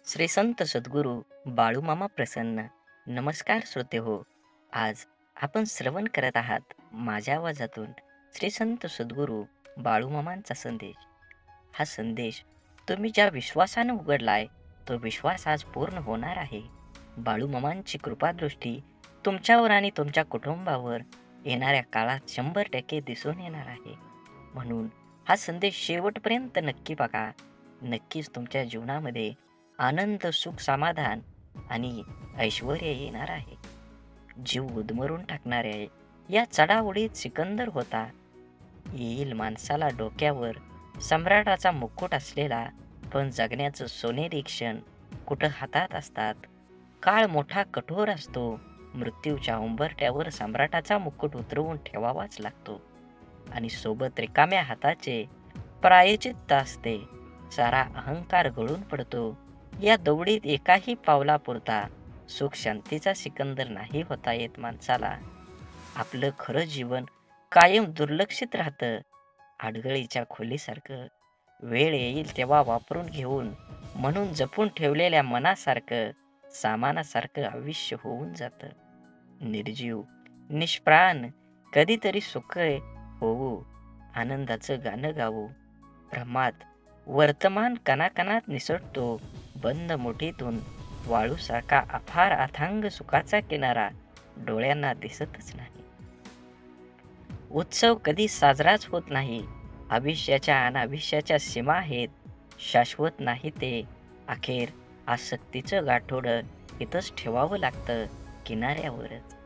श्री संत सद्गुरू बाळूमामा प्रसन्न. नमस्कार श्रोते हो. आज आपण श्रवण करत आहात माझ्या आवाजातून श्री संत सद्गुरू बाळूमामांचा संदेश. हा संदेश तुम्ही ज्या विश्वासानं उघडलाय तो विश्वास आज पूर्ण होणार आहे. बाळूमामांची कृपादृष्टी तुमच्यावर आणि तुमच्या कुटुंबावर येणाऱ्या काळात 100% दिसून येणार आहे. म्हणून हा संदेश शेवटपर्यंत नक्की बघा. नक्कीच तुमच्या जीवनामध्ये आनंद, सुख, समाधान आणि ऐश्वर येणार आहे. जीव गुदमरून टाकणाऱ्या या चढाओढीत सिकंदर होता. येईल माणसाला डोक्यावर सम्राटाचा मुकुट असलेला, पण जगण्याचं सोनेरी क्षण कुठं हातात असतात. काळ मोठा कठोर असतो. मृत्यूच्या उंबरठ्यावर सम्राटाचा मुकुट उतरवून ठेवावाच लागतो आणि सोबत रिकाम्या हाताचे प्रायचित्त असते. सारा अहंकार गळून पडतो. या दौडीत एकाही पावलापुरता सुख शांतीचा सिकंदर नाही होता येत माणसाला. आपलं खरं जीवन कायम दुर्लक्षित राहतं. आडगळीच्या खोलीसारखं वेळ येईल तेव्हा वापरून घेऊन म्हणून जपून ठेवलेल्या मनासारखं, सामानासारखं आयुष्य होऊन जातं. निर्जीव, निष्प्राण, कधीतरी सुख होऊ, आनंदाचं गाणं गाऊ. भ्रमात वर्तमान कणाकणात निसटतो. बंद मुठीतून वाळूसारखा अफार अथांग सुखाचा किनारा डोळ्यांना दिसतच नाही. उत्सव कधी साजराच होत नाही. आयुष्याच्या अनायुष्याच्या सीमा आहेत. शाश्वत नाही ते. अखेर आसक्तीचं गाठोडं इथंच ठेवावं लागतं, किनाऱ्यावरच.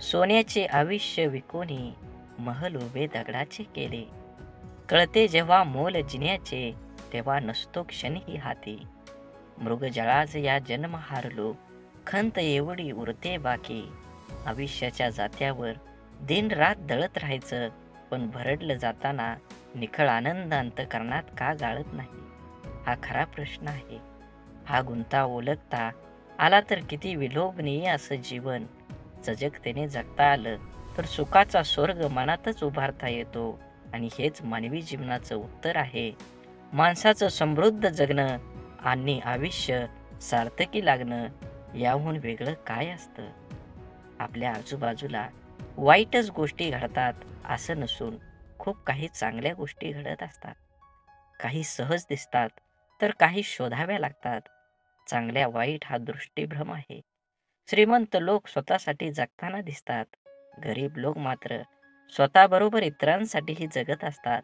सोन्याचे आयुष्य विकूनी महल उभे दगडाचे केले. कळते जेव्हा मोल जिण्याचे, तेव्हा नसतो क्षणही हाती. मृगजळाज या जन्म हारलो, खंत एवढी उरते बाकी. आयुष्याच्या जात्यावर दिन रात दळत राहायचं, पण भरडलं जाताना निखळ आनंद अंतकरणात का गाळत नाही? हा खरा प्रश्न आहे. हा गुंता ओळखता आला तर किती विलोभनीय असं जीवन सजगतेने जगता आलं तर सुखाचा स्वर्ग मनातच उभारता येतो. आणि हेच मानवी जीवनाचं उत्तर आहे. माणसाचं समृद्ध जगणं आणि आयुष्य सार्थकी लागणं याहून वेगळं काय असतं? आपल्या आजूबाजूला वाईटच गोष्टी घडतात असं नसून खूप काही चांगल्या गोष्टी घडत असतात. काही सहज दिसतात तर काही शोधाव्या लागतात. चांगल्या वाईट हा दृष्टीभ्रम आहे. श्रीमंत लोक स्वतःसाठी जगताना दिसतात. गरीब लोक मात्र स्वतःबरोबर इतरांसाठीही जगत असतात.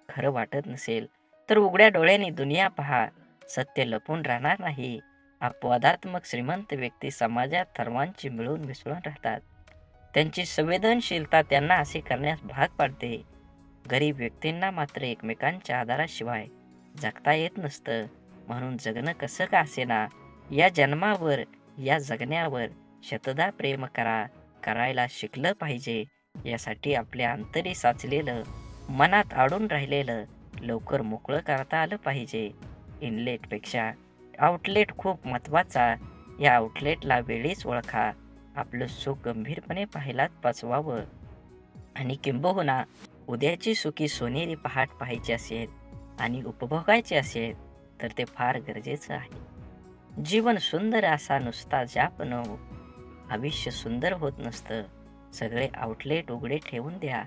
खरं वाटत नसेल तर उघड्या डोळ्यांनी दुनिया पहा. सत्य लपून राहणार नाही. अपवादात्मक श्रीमंत व्यक्ती समाजात सर्वांची मिळून मिसळून राहतात. त्यांची संवेदनशीलता त्यांना असे करण्यास भाग पाडते. गरीब व्यक्तींना मात्र एकमेकांच्या आधाराशिवाय जगता येत नसतं. म्हणून जगणं कसं का असेना, या जन्मावर, या जगण्यावर शतदा प्रेम करायला शिकलं पाहिजे. यासाठी आपल्या अंतरी साचलेलं, मनात अडून राहिलेलं लवकर मोकळं करता आलं पाहिजे. इनलेटपेक्षा आउटलेट खूप महत्त्वाचा. या आउटलेटला वेळीच ओळखा. आपलं सुख गंभीरपणे पाहायलाच पाचवावं आणि किंबहुना उद्याची सुखी सोनेरी पहाट पाहायची असेल आणि उपभोगायची असेल तर ते फार गरजेचं आहे. जीवन सुंदर असा नुसता जाप न, आयुष्य सुंदर होत नसतं. सगळे आउटलेट उघडे ठेवून द्या.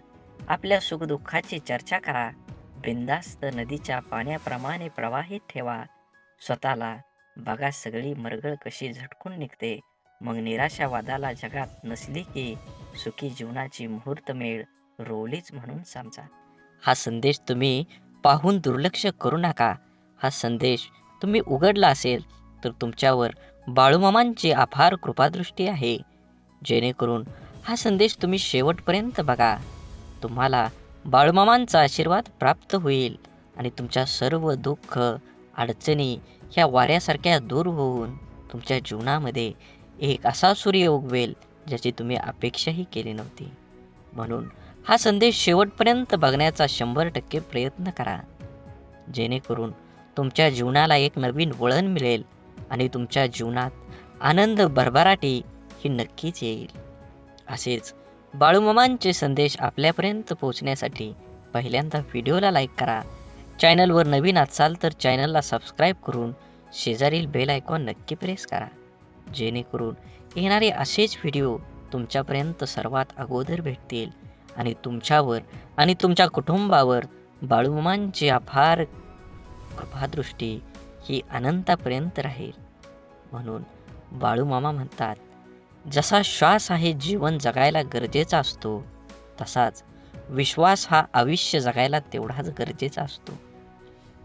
आपल्या सुखदुःखाची चर्चा करा. बिनधास्त नदीच्या पाण्याप्रमाणे प्रवाहित ठेवा. स्वतःला बघा, सगळी मरगळ कशी झटकून निघते. मग निराशावादाला जगात नसली की सुखी जीवनाची मुहूर्तमेढ रोवलीच म्हणून समजा. हा संदेश तुम्ही पाहून दुर्लक्ष करू नका. हा संदेश तुम्ही उघडला असेल तर तुमच्यावर बाळूमामांची अपार कृपादृष्टी आहे. जेणेकरून हा संदेश तुम्ही शेवटपर्यंत बघा. तुम्हाला बाळूमामांचा आशीर्वाद प्राप्त होईल आणि तुमच्या सर्व दुःख, अडचणी ह्या वाऱ्यासारख्या दूर होऊन तुमच्या जीवनामध्ये एक असा सूर्य उगवेल ज्याची तुम्ही अपेक्षाही केली नव्हती. म्हणून हा संदेश शेवटपर्यंत बघण्याचा 100% प्रयत्न करा. जेणेकरून तुमच्या जीवनाला एक नवीन वळण मिळेल आणि तुमच्या जीवनात आनंद, भरभराटी ही नक्कीच येईल. असेच बाळूमामांचे संदेश आपल्यापर्यंत पोहोचण्यासाठी पहिल्यांदा व्हिडिओला लाईक करा. चॅनलवर नवीन असाल तर चॅनलला सबस्क्राईब करून शेजारील बेल आयकॉन नक्की प्रेस करा, जेणेकरून येणारे असेच व्हिडिओ तुमच्यापर्यंत सर्वात अगोदर भेटतील आणि तुमच्यावर आणि तुमच्या कुटुंबावर बाळूमामांची अफार कृपादृष्टी ही अनंतापर्यंत राहील. म्हणून बाळूमामा म्हणतात, जसा श्वास आहे जीवन जगायला गरजेचा असतो, तसाच विश्वास हा आयुष्य जगायला तेवढाच गरजेचा असतो.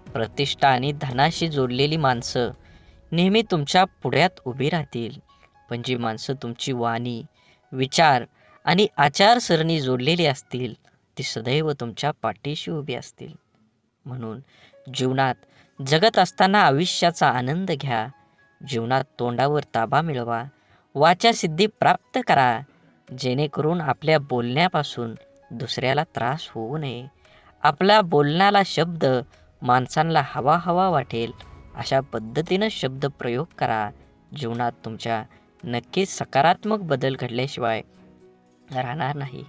प्रतिष्ठा आणि धनाशी जोडलेली माणसं नेहमी तुमच्या पुढ्यात उभी राहतील, पण जी माणसं तुमची वाणी, विचार आणि आचारसरणी जोडलेली असतील ती सदैव तुमच्या पाठीशी उभी असतील. म्हणून जीवनात जगत असताना आयुष्याचा आनंद घ्या. जीवनात तोंडावर ताबा मिळवा, वाचासिद्धी प्राप्त करा, जेणेकरून आपल्या बोलण्यापासून दुसऱ्याला त्रास होऊ नये. आपल्या बोलण्याला शब्द माणसांना हवा हवा वाटेल अशा पद्धतीनं शब्द प्रयोग करा. जीवनात तुमच्या नक्कीच सकारात्मक बदल घडल्याशिवाय राहणार नाही.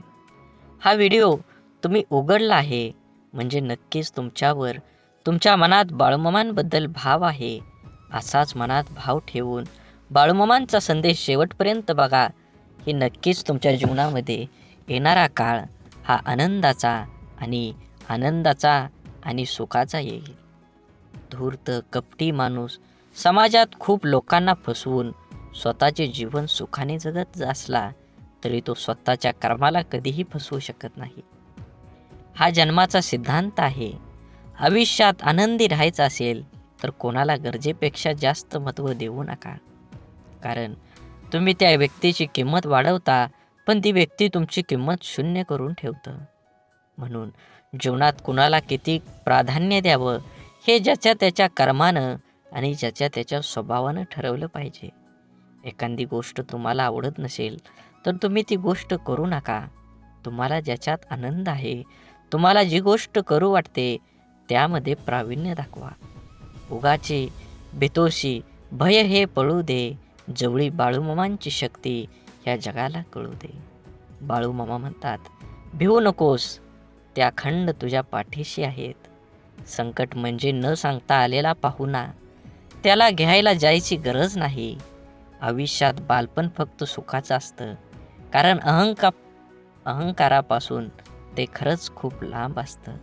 हा व्हिडिओ तुम्ही उघडला आहे म्हणजे नक्कीच तुमच्यावर तुमच्या मनात बाळूमामांबद्दल भाव आहे. असाच मनात भाव ठेवून बाळूमामांचा संदेश शेवटपर्यंत बघा. हे नक्कीच तुमच्या जीवनामध्ये येणारा काळ हा आनंदाचा आणि सुखाचा येईल. धूर्त कपटी माणूस समाजात खूप लोकांना फसवून स्वतःचे जीवन सुखाने जगत असला तरी तो स्वतःच्या कर्माला कधीही फसवू शकत नाही. हा जन्माचा सिद्धांत आहे. आयुष्यात आनंदी राहायचं असेल तर कोणाला गरजेपेक्षा जास्त महत्त्व देऊ नका, कारण तुम्ही त्या व्यक्तीची किंमत वाढवता पण ती व्यक्ती तुमची किंमत शून्य करून ठेवतं. म्हणून जीवनात कुणाला किती प्राधान्य द्यावं हे ज्याच्या त्याच्या कर्मानं आणि ज्याच्या त्याच्या स्वभावानं ठरवलं पाहिजे. एखादी गोष्ट तुम्हाला आवडत नसेल तर तुम्ही ती गोष्ट करू नका. तुम्हाला ज्याच्यात आनंद आहे, तुम्हाला जी गोष्ट करू वाटते त्यामध्ये प्रावीण्य दाखवा. उगाची बेतोशी भय हे पळू दे, जवळी बाळूमामांची शक्ती ह्या जगाला कळू दे. बाळूमामा म्हणतात, भिवू नकोस, त्या अखंड तुझ्या पाठीशी आहेत. संकट म्हणजे न सांगता आलेला पाहुणा, त्याला घ्यायला जायची गरज नाही. आयुष्यात बालपण फक्त सुखाचं असतं, कारण अहंकारापासून ते खरंच खूप लांब असतं.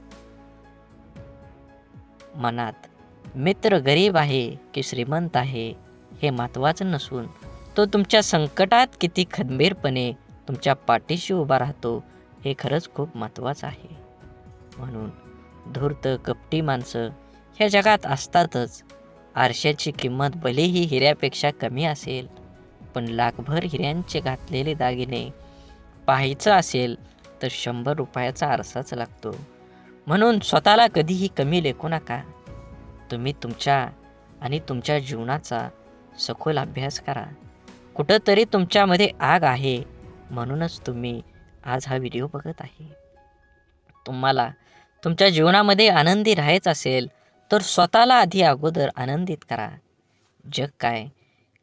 मनात मित्र गरीब आहे की श्रीमंत आहे हे महत्त्वाचं नसून तो तुमच्या संकटात किती खंबीरपणे तुमच्या पाठीशी उभा राहतो हे खरंच खूप महत्त्वाचं आहे. म्हणून धूर्त कपटी माणसं ह्या जगात असतातच. आरशाची किंमत भलेही हिऱ्यापेक्षा कमी असेल, पण लाखभर हिऱ्यांचे घातलेले दागिने पाहायचं असेल तर 100 रुपयाचा आरसाच लागतो. म्हणून स्वतःला कधीही कमी लेखू नका. तुम्ही तुमच्या जीवनाचा सखोल अभ्यास करा. कुठंतरी तुमच्यामध्ये आग आहे, म्हणूनच तुम्ही आज हा व्हिडिओ बघत आहे. तुम्हाला तुमच्या जीवनामध्ये आनंदी राहायचं असेल तर स्वतःला आधी अगोदर आनंदित करा. जग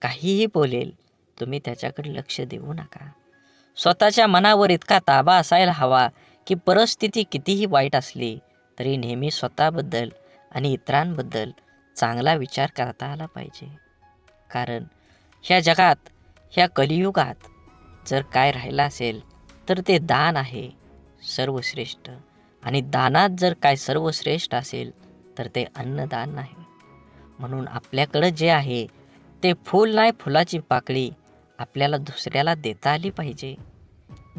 काहीही बोलेल, तुम्ही त्याच्याकडे लक्ष देऊ नका. स्वतःच्या मनावर इतका ताबा असायला हवा की परिस्थिती कितीही वाईट असली तरी नेहमी स्वतःबद्दल आणि इतरांबद्दल चांगला विचार करता आला पाहिजे. कारण ह्या जगात, ह्या कलियुगात जर काय राहिलं असेल तर ते दान आहे सर्वश्रेष्ठ. आणि दानात जर काय सर्वश्रेष्ठ असेल तर ते अन्नदान आहे. म्हणून आपल्याकडं जे आहे ते फूल नाही, फुलाची पाकळी आपल्याला दुसऱ्याला देता आली पाहिजे.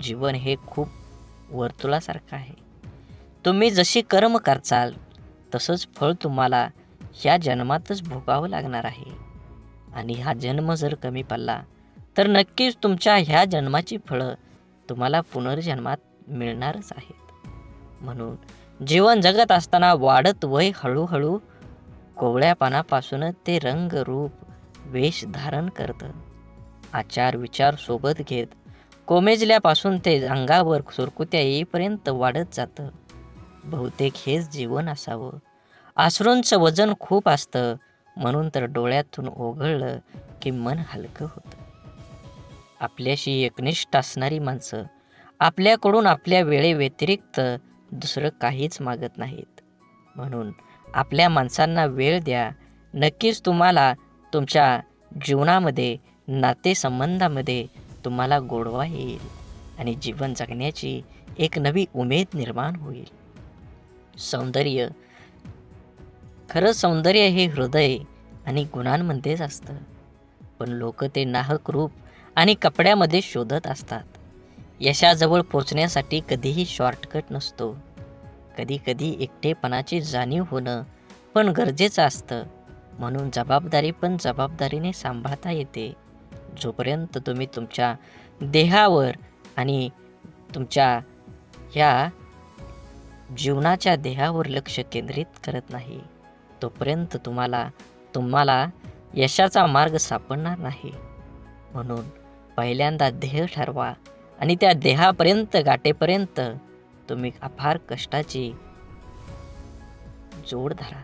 जीवन हे खूप वर्तुळासारखं आहे. तुम्ही जशी कर्म करचाल तसंच फळ तुम्हाला ह्या जन्मातच भोगावं लागणार आहे. आणि हा जन्म जर कमी पडला तर नक्कीच तुमच्या ह्या जन्माची फळं तुम्हाला पुनर्जन्मात मिळणारच आहेत. म्हणून जीवन जगत असताना वाढत वय हळूहळू कोवळ्यापणापासून ते रंग रूप वेश धारण करतं. आचार विचार सोबत घेत कोमेजल्यापासून ते अंगावर सुरकुत्या येईपर्यंत वाढत जातं. बहुतेक हेच जीवन असावं. अश्रूंचं वजन खूप असतं, म्हणून तर डोळ्यातून ओघळलं की मन हलकं होतं. आपल्याशी एकनिष्ठ असणारी माणसं आपल्याकडून आपल्या वेळेव्यतिरिक्त दुसरं काहीच मागत नाहीत. म्हणून आपल्या माणसांना वेळ द्या, नक्कीच तुम्हाला तुमच्या जीवनामध्ये, नातेसंबंधामध्ये तुम्हाला गोडवा येईल आणि जीवन जगण्याची एक नवी उमेद निर्माण होईल. सौंदर्य, खरं सौंदर्य हे हृदय आणि गुणांमध्येच असतं, पण लोक ते नाहक रूप आणि कपड्यामध्ये शोधत असतात. यशाजवळ पोचण्यासाठी कधीही शॉर्टकट नसतो. कधी कधी एकटेपणाची जाणीव होणं पण गरजेचं असतं. म्हणून जबाबदारी पण जबाबदारीने सांभाळता येते. जोपर्यंत तुम्ही तुमच्या देहावर आणि तुमच्या ह्या जीवनाच्या देहावर लक्ष केंद्रित करत नाही, तोपर्यंत तुम्हाला यशाचा मार्ग सापडणार नाही. म्हणून पहिल्यांदा ध्येय ठरवा आणि त्या देहापर्यंत गाठेपर्यंत तुम्ही अपार कष्टाची जोड धरा.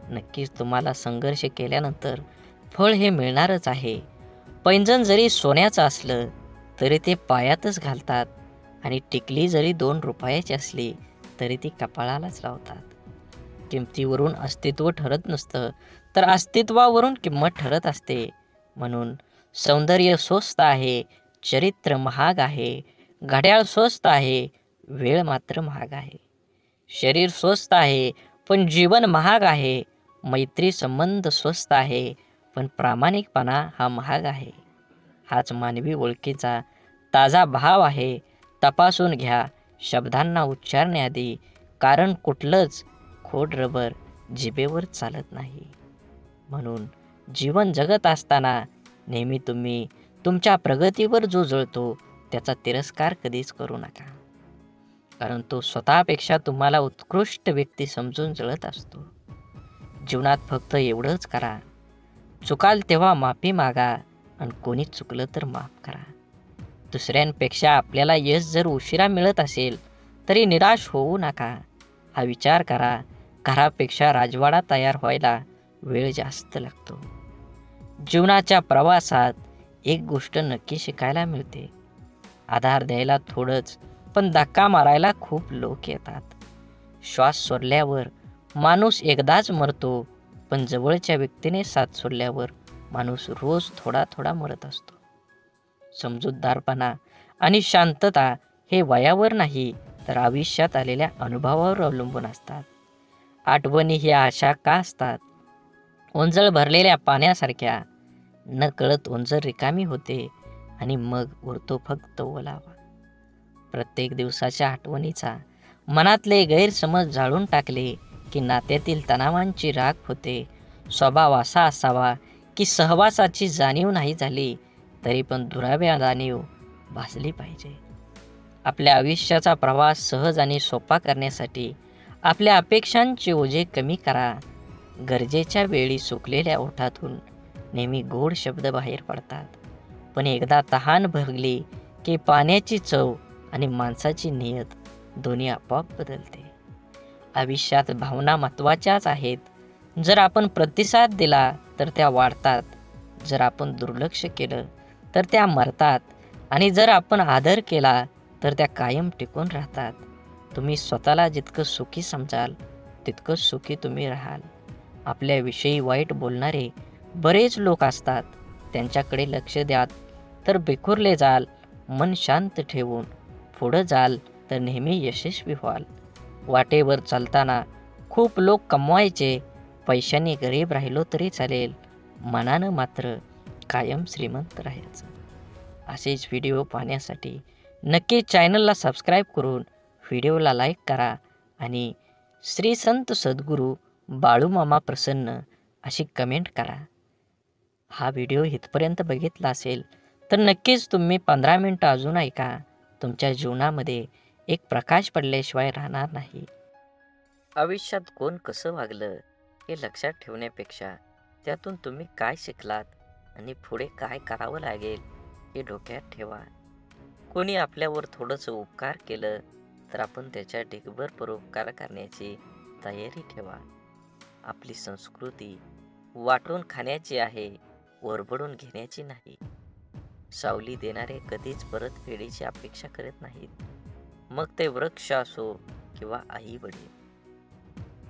नक्कीच तुम्हाला संघर्ष केल्यानंतर फळ हे मिळणारच आहे. पैंजण जरी सोन्याचं असलं तरी ते पायातच घालतात आणि टिकली जरी 2 रुपयाची असली तरी ती कपाळालाच लावतात. किमतीवरून अस्तित्व ठरत नसतं, तर अस्तित्वावरून किंमत ठरत असते. म्हणून सौंदर्य स्वस्त आहे, चरित्र महाग आहे, घड्याळ स्वस्त आहे, वेळ मात्र महाग आहे. शरीर स्वस्त आहे पण जीवन महाग आहे. मैत्री संबंध स्वस्त आहे पण प्रामाणिकपणा हा महाग आहे. हाच मानवी ओळखीचा ताजा भाव आहे. तपासून घ्या शब्दांना उच्चारण्याआधी, कारण कुठलंच खोड रबर जिभेवर चालत नाही. म्हणून जीवन जगत असताना नेहमी तुम्ही तुमच्या प्रगतीवर जो जळतो त्याचा तिरस्कार कधीच करू नका, कारण तो स्वतःपेक्षा तुम्हाला उत्कृष्ट व्यक्ती समजून जळत असतो. जीवनात फक्त एवढंच करा, चुकाल तेव्हा माफी मागा आणि कोणी चुकलं तर माफ करा. दुसऱ्यांपेक्षा आपल्याला यश जर उशिरा मिळत असेल तरी निराश होऊ नका. हा विचार करा, घरापेक्षा राजवाडा तयार व्हायला वेळ जास्त लागतो. जीवनाच्या प्रवासात एक गोष्ट नक्की शिकायला मिळते, आधार द्यायला थोडंच पण धक्का मारायला खूप लोक येतात. श्वास सोडल्यावर माणूस एकदाच मरतो, पण जवळच्या व्यक्तीने साथ सोडल्यावर माणूस रोज थोडा थोडा मरत असतो. समजूतदारपणा आणि शांतता हे वयावर नाही तर आयुष्यात आलेल्या अनुभवावर अवलंबून असतात. आठवणी ह्या अशा का असतात? ओंजळ भरलेल्या पाण्यासारख्या. न कळत ओंजळ रिकामी होते आणि मग उरतो फक्त ओलावा. प्रत्येक दिवसाच्या आठवणीचा मनातले गैरसमज जाळून टाकले की नात्यातील तणावांची राख होते. स्वभाव असा असावा की सहवासाची जाणीव नाही झाली तरी पण दुराव्या जाणीव भासली पाहिजे. आपल्या आयुष्याचा प्रवास सहज आणि सोपा करण्यासाठी आपल्या अपेक्षांचे ओझे कमी करा. गरजेच्या वेळी सुकलेल्या ओठातून नेहमी गोड शब्द बाहेर पडतात, पण एकदा तहान भरली की पाण्याची चव आणि माणसाची नियत दोन्ही आपोआप बदलते. आयुष्यात भावना महत्त्वाच्याच आहेत. जर आपण प्रतिसाद दिला तर त्या वाढतात, जर आपण दुर्लक्ष केलं तर त्या मरतात आणि जर आपण आदर केला तर त्या कायम टिकून राहतात. तुम्ही स्वतःला जितकं सुखी समजाल तितकं सुखी तुम्ही राहाल. आपल्याविषयी वाईट बोलणारे बरेच लोक असतात, त्यांच्याकडे लक्ष द्या तर बिखुरले जाल. मन शांत ठेवून पुढं जाल तर नेहमी यशस्वी व्हाल. वाटेवर चालताना खूप लोक कमवायचे, पैशाने गरीब राहिलो तरी चालेल, मनानं मात्र कायम श्रीमंत राहायचं. असेच व्हिडिओ पाहण्यासाठी नक्की चॅनलला सबस्क्राईब करून व्हिडिओला लाईक करा आणि श्री संत सद्गुरू बाळूमामा प्रसन्न अशी कमेंट करा. हा व्हिडिओ इथपर्यंत बघितला असेल तर नक्कीच तुम्ही 15 मिनटं अजून ऐका. तुमच्या जीवनामध्ये एक प्रकाश पडल्याशिवाय राहणार नाही. आयुष्यात कोण कसं वागलं हे लक्षात ठेवण्यापेक्षा त्यातून तुम्ही काय शिकलात आणि पुढे काय करावं लागेल हे डोक्यात ठेवा. कोणी आपल्यावर थोडंसं उपकार केलं तर आपण त्याच्या ढिगभर परोपकार करण्याची तयारी ठेवा. आपली संस्कृती वाटून खाण्याची आहे, ओरबडून घेण्याची नाही. सावली देणारे कधीच परतफेडीची अपेक्षा करत नाहीत, मग ते वृक्ष असो किंवा आई वडील.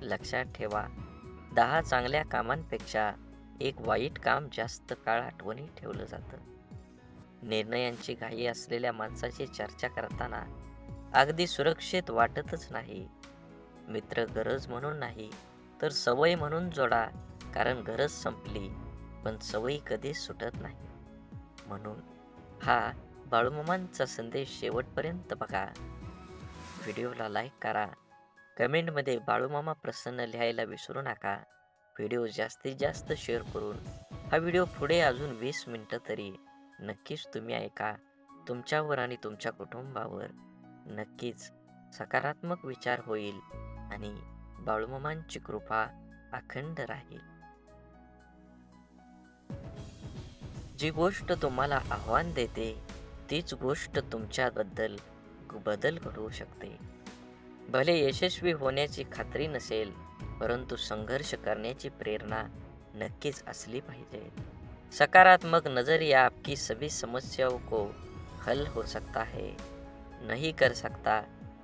लक्षात ठेवा, 10 चांगल्या कामांपेक्षा एक वाईट काम जास्त काळ आठवणीत ठेवलं जातं. निर्णयांची घाई असलेल्या माणसाची चर्चा करताना अगदी सुरक्षित वाटतच नाही. मित्र गरज म्हणून नाही, तर सवय म्हणून जोडा, कारण गरज संपली, पण सवयी कधीच सुटत नाही. म्हणून हा बाळूमामांचा संदेश शेवटपर्यंत बघा. व्हिडिओला लाईक करा. कमेंटमध्ये बाळूमामा प्रसन्न लिहायला विसरू नका. व्हिडिओ जास्तीत जास्त शेअर करून हा व्हिडिओ पुढे अजून 20 मिनिटं तरी नक्कीच तुम्ही ऐका. तुमच्यावर आणि तुमच्या कुटुंबावर नक्कीच सकारात्मक विचार होईल आणि बाळूमामांची कृपा अखंड राहील. जी गोष्ट तुम्हाला आव्हान देते तीच गोष्ट तुमच्याबद्दल बदल घडवू शकते. भले यशस्वी होण्याची खात्री नसेल, परंतु संघर्ष करण्याची प्रेरणा नक्कीच असली पाहिजे. सकारात्मक नजरिया आपकी सभी समस्याओं को हल हो सकता है, नहीं कर सकता,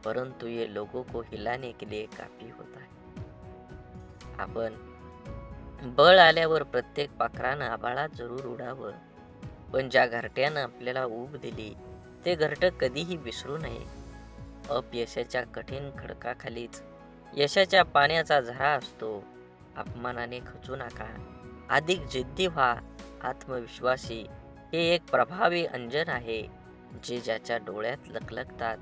परंतु ये लोगों को हिलाने के लिए काफी होता है. आपण बळ आल्यावर प्रत्येक पाखरानं आभाळात जरूर उडावं, पण ज्या घरट्यानं आपल्याला ऊब दिली ते घरटं कधीही विसरू नये. अपयशाच्या कठीण खडकाखालीच यशाच्या पाण्याचा झरा असतो. अपमानाने खचू नका, अधिक जिद्दी व्हा. आत्मविश्वासी हे एक प्रभावी अंजन आहे, जे ज्याच्या डोळ्यात लखलखतात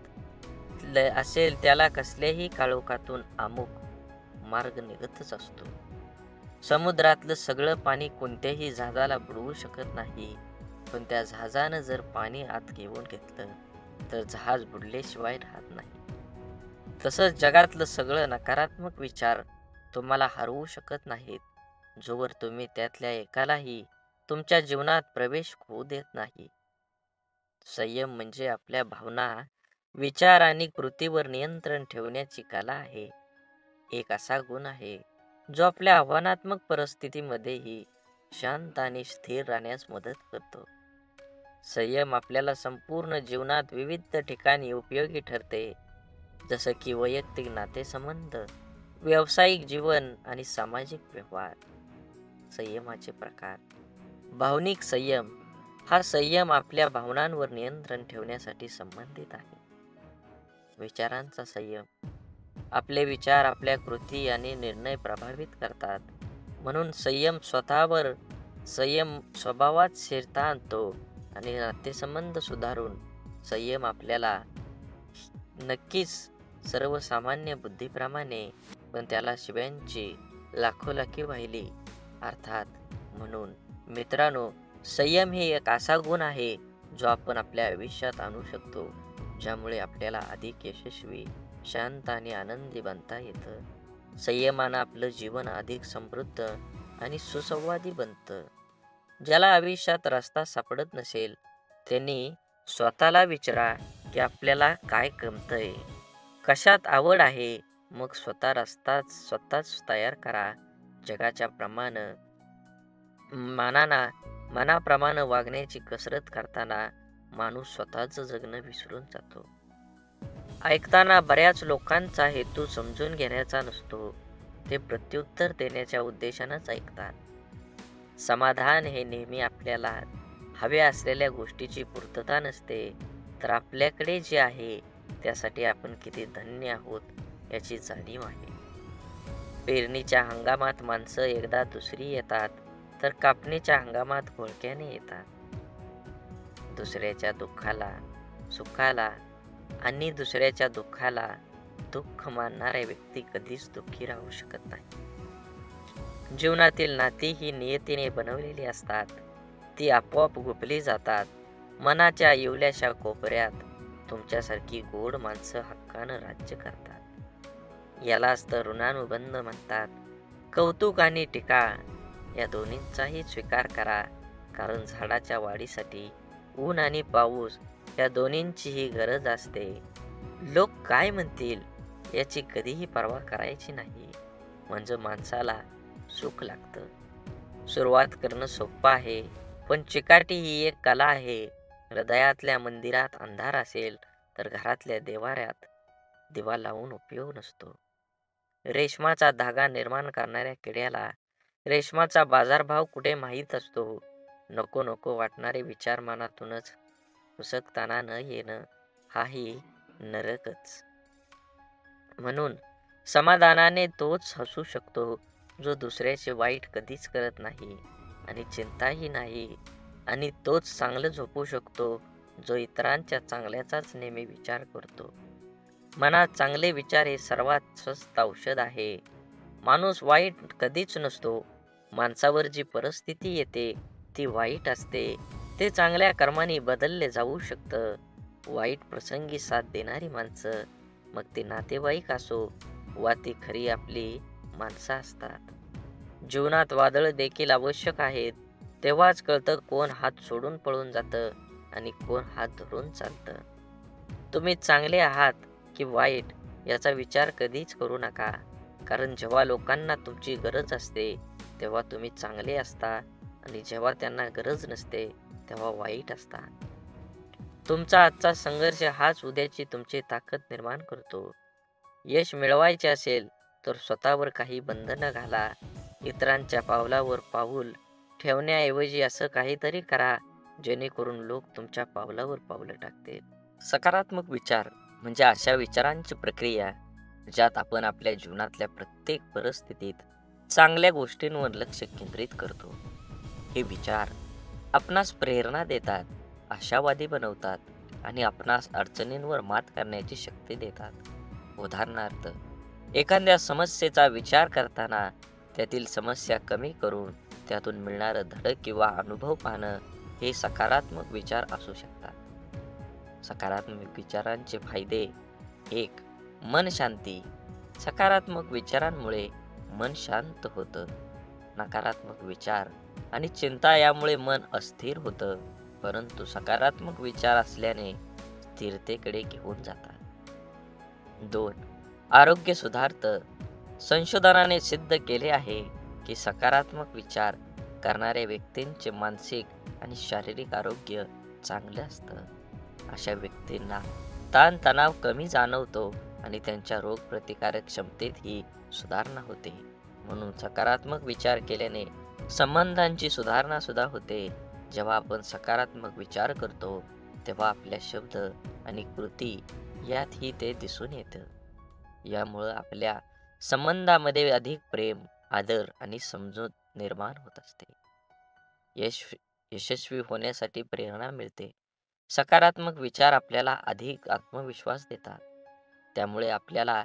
असेल त्याला कसल्याही काळोखातून अमुक मार्ग निघतच असतो. समुद्रातलं सगळं पाणी कोणत्याही जहाजाला बुडवू शकत नाही, पण त्या जहाजानं जर पाणी आत घेऊन घेतलं तर जहाज बुडल्याशिवाय राहत नाही. तसंच जगातलं सगळं नकारात्मक विचार तुम्हाला हरवू शकत नाहीत, जोवर तुम्ही त्यातल्या एकालाही तुमच्या जीवनात प्रवेश होऊ देत नाही. संयम म्हणजे आपल्या भावना, विचार आणि कृतीवर नियंत्रण ठेवण्याची कला आहे. एक असा गुण आहे जो आपल्या आव्हानात्मक परिस्थितीमध्येही शांत आणि स्थिर राहण्यास मदत करतो. संयम आपल्याला संपूर्ण जीवनात विविध ठिकाणी उपयोगी ठरते, जसं की वैयक्तिक नातेसंबंध, व्यावसायिक जीवन आणि सामाजिक व्यवहार. संयमाचे प्रकार. भावनिक संयम हा संयम आपल्या भावनांवर नियंत्रण ठेवण्यासाठी संबंधित आहे. विचारांचा संयम. आपले विचार आपल्या कृती आणि निर्णय प्रभावित करतात, म्हणून संयम स्वभावात स्थिरता आणतो आणि नातेसंबंध सुधारून संयम आपल्याला नक्कीच सर्वसामान्य बुद्धीप्रमाणे, पण त्याला शिव्यांची लाखोलाखी वाहिली अर्थात. म्हणून मित्रांनो, संयम हे एक असा गुण आहे जो आपण आपल्या आयुष्यात आणू शकतो, ज्यामुळे आपल्याला अधिक यशस्वी, शांत आणि आनंदी बनता येतं. संयमानं आपलं जीवन अधिक समृद्ध आणि सुसंवादी बनतं. ज्याला आयुष्यात रस्ता सापडत नसेल त्यांनी स्वतःला विचारा की आपल्याला काय गमतंय, कशात आवड आहे, मग स्वतःच तयार करा. जगाच्या मनाप्रमाणे वागण्याची कसरत करताना माणूस स्वतःचं जगणं विसरून जातो. ऐकताना बऱ्याच लोकांचा हेतू समजून घेण्याचा नसतो, ते प्रत्युत्तर देण्याच्या उद्देशानंच ऐकतात. समाधान हे नेहमी आपल्याला हव्या असलेल्या गोष्टीची पूर्तता नसते, तर आपल्याकडे जे आहे त्यासाठी आपण किती धन्य आहोत याची जाणीव आहे. पेरणीच्या हंगामात माणसं एकदा दुसरी येतात, तर कापणीच्या हंगामात घोळक्याने येतात. दुसऱ्याच्या सुखाला आणि दुसऱ्याच्या दुःखाला दुःख मानणाऱ्या व्यक्ती कधीच दुःखी राहू शकत नाही. जीवनातील नाती ही नियतीने बनवलेली असतात, ती आपोआप गुंफली जातात. मनाच्या येवल्याशा कोपऱ्यात तुमच्यासारखी गोड माणसं हक्कानं राज्य करतात. यालाच तर ऋणानुबंध म्हणतात. कौतुक आणि टीका या दोन्हींचाही स्वीकार करा, कारण झाडाच्या वाढीसाठी ऊन आणि पाऊस या दोन्हींचीही गरज असते. लोक काय म्हणतील याची कधीही पर्वा करायची नाही, म्हणजे माणसाला सुख लागतं. सुरुवात करणं सोपं आहे, पण चिकाटी ही एक कला आहे. हृदयातल्या मंदिरात अंधार असेल तर घरातल्या देवाऱ्यात दिवा लावून उपयोग नसतो. रेशमाचा धागा निर्माण करणाऱ्या किड्याला रेशमाचा बाजारभाव कुठे माहीत असतो. नको नको वाटणारे विचार मनातूनच पुसकताना न येणं हाही नरकच. म्हणून समाधानाने तोच हसू शकतो जो दुसऱ्याचे वाईट कधीच करत नाही आणि चिंताही नाही, आणि तोच चांगलं झोपू शकतो जो इतरांच्या चांगल्याचाच नेहमी विचार करतो. मनात चांगले विचार हे सर्वात स्वस्त औषध आहे. माणूस वाईट कधीच नसतो. माणसावर जी परिस्थिती येते ती वाईट असते. ते चांगल्या कर्माने बदलले जाऊ शकतं. वाईट प्रसंगी साथ देणारी माणसं, मग ते नातेवाईक असो वा ती खरी आपली माणसं असतात. जीवनात वादळ देखील आवश्यक आहेत. तेव्हाच कळतं कोण हात सोडून पळून जातं आणि कोण हात धरून चालतं. तुम्ही चांगले आहात की वाईट याचा विचार कधीच करू नका. कारण जेव्हा लोकांना तुमची गरज असते तेव्हा तुम्ही चांगले असता, आणि जेव्हा त्यांना गरज नसते तेव्हा वाईट असता. तुमचा आजचा संघर्ष हाच उद्याची तुमची ताकद निर्माण करतो. यश मिळवायचे असेल तर स्वतःवर काही बंधनं घाला. इतरांच्या पावलावर पाऊल ठेवण्याऐवजी असं काहीतरी करा जेणेकरून लोक तुमच्या पावलावर पावलं टाकतील. सकारात्मक विचार म्हणजे अशा विचारांची प्रक्रिया ज्यात आपण आपल्या जीवनातल्या प्रत्येक परिस्थितीत चांगल्या गोष्टींवर लक्ष केंद्रित करतो. हे विचार आपणास प्रेरणा देतात, आशावादी बनवतात आणि आपणास अडचणींवर मात करण्याची शक्ती देतात. उदाहरणार्थ, एखाद्या समस्येचा विचार करताना त्यातील समस्या कमी करून त्यातून मिळणारं धडक किंवा अनुभव पाहणं हे सकारात्मक विचार असू शकतात. सकारात्मक विचारांचे फायदे: 1. मन शांती. सकारात्मक विचारांमुळे मन शांत होतं. नकारात्मक विचार आणि चिंता यामुळे मन अस्थिर होतं, परंतु सकारात्मक विचार असल्याने स्थिरतेकडे घेऊन जातात. 2. आरोग्य सुधारतं. संशोधनाने सिद्ध केले आहे की सकारात्मक विचार करणाऱ्या व्यक्तींचे मानसिक आणि शारीरिक आरोग्य चांगले असतं. अशा व्यक्तींना ताणतणाव कमी जाणवतो आणि त्यांच्या रोगप्रतिकारक क्षमतेतही सुधारणा होते. म्हणून सकारात्मक विचार केल्याने संबंधांची सुधारणा सुद्धा होते. जेव्हा आपण सकारात्मक विचार करतो तेव्हा आपल्या शब्द आणि कृती यातही ते दिसून येतं. यामुळं आपल्या संबंधामध्ये अधिक प्रेम, आदर आणि समजूत निर्माण होत असते. यशस्वी होण्यासाठी प्रेरणा मिळते. सकारात्मक विचार आपल्याला अधिक आत्मविश्वास देतात. त्यामुळे आपल्याला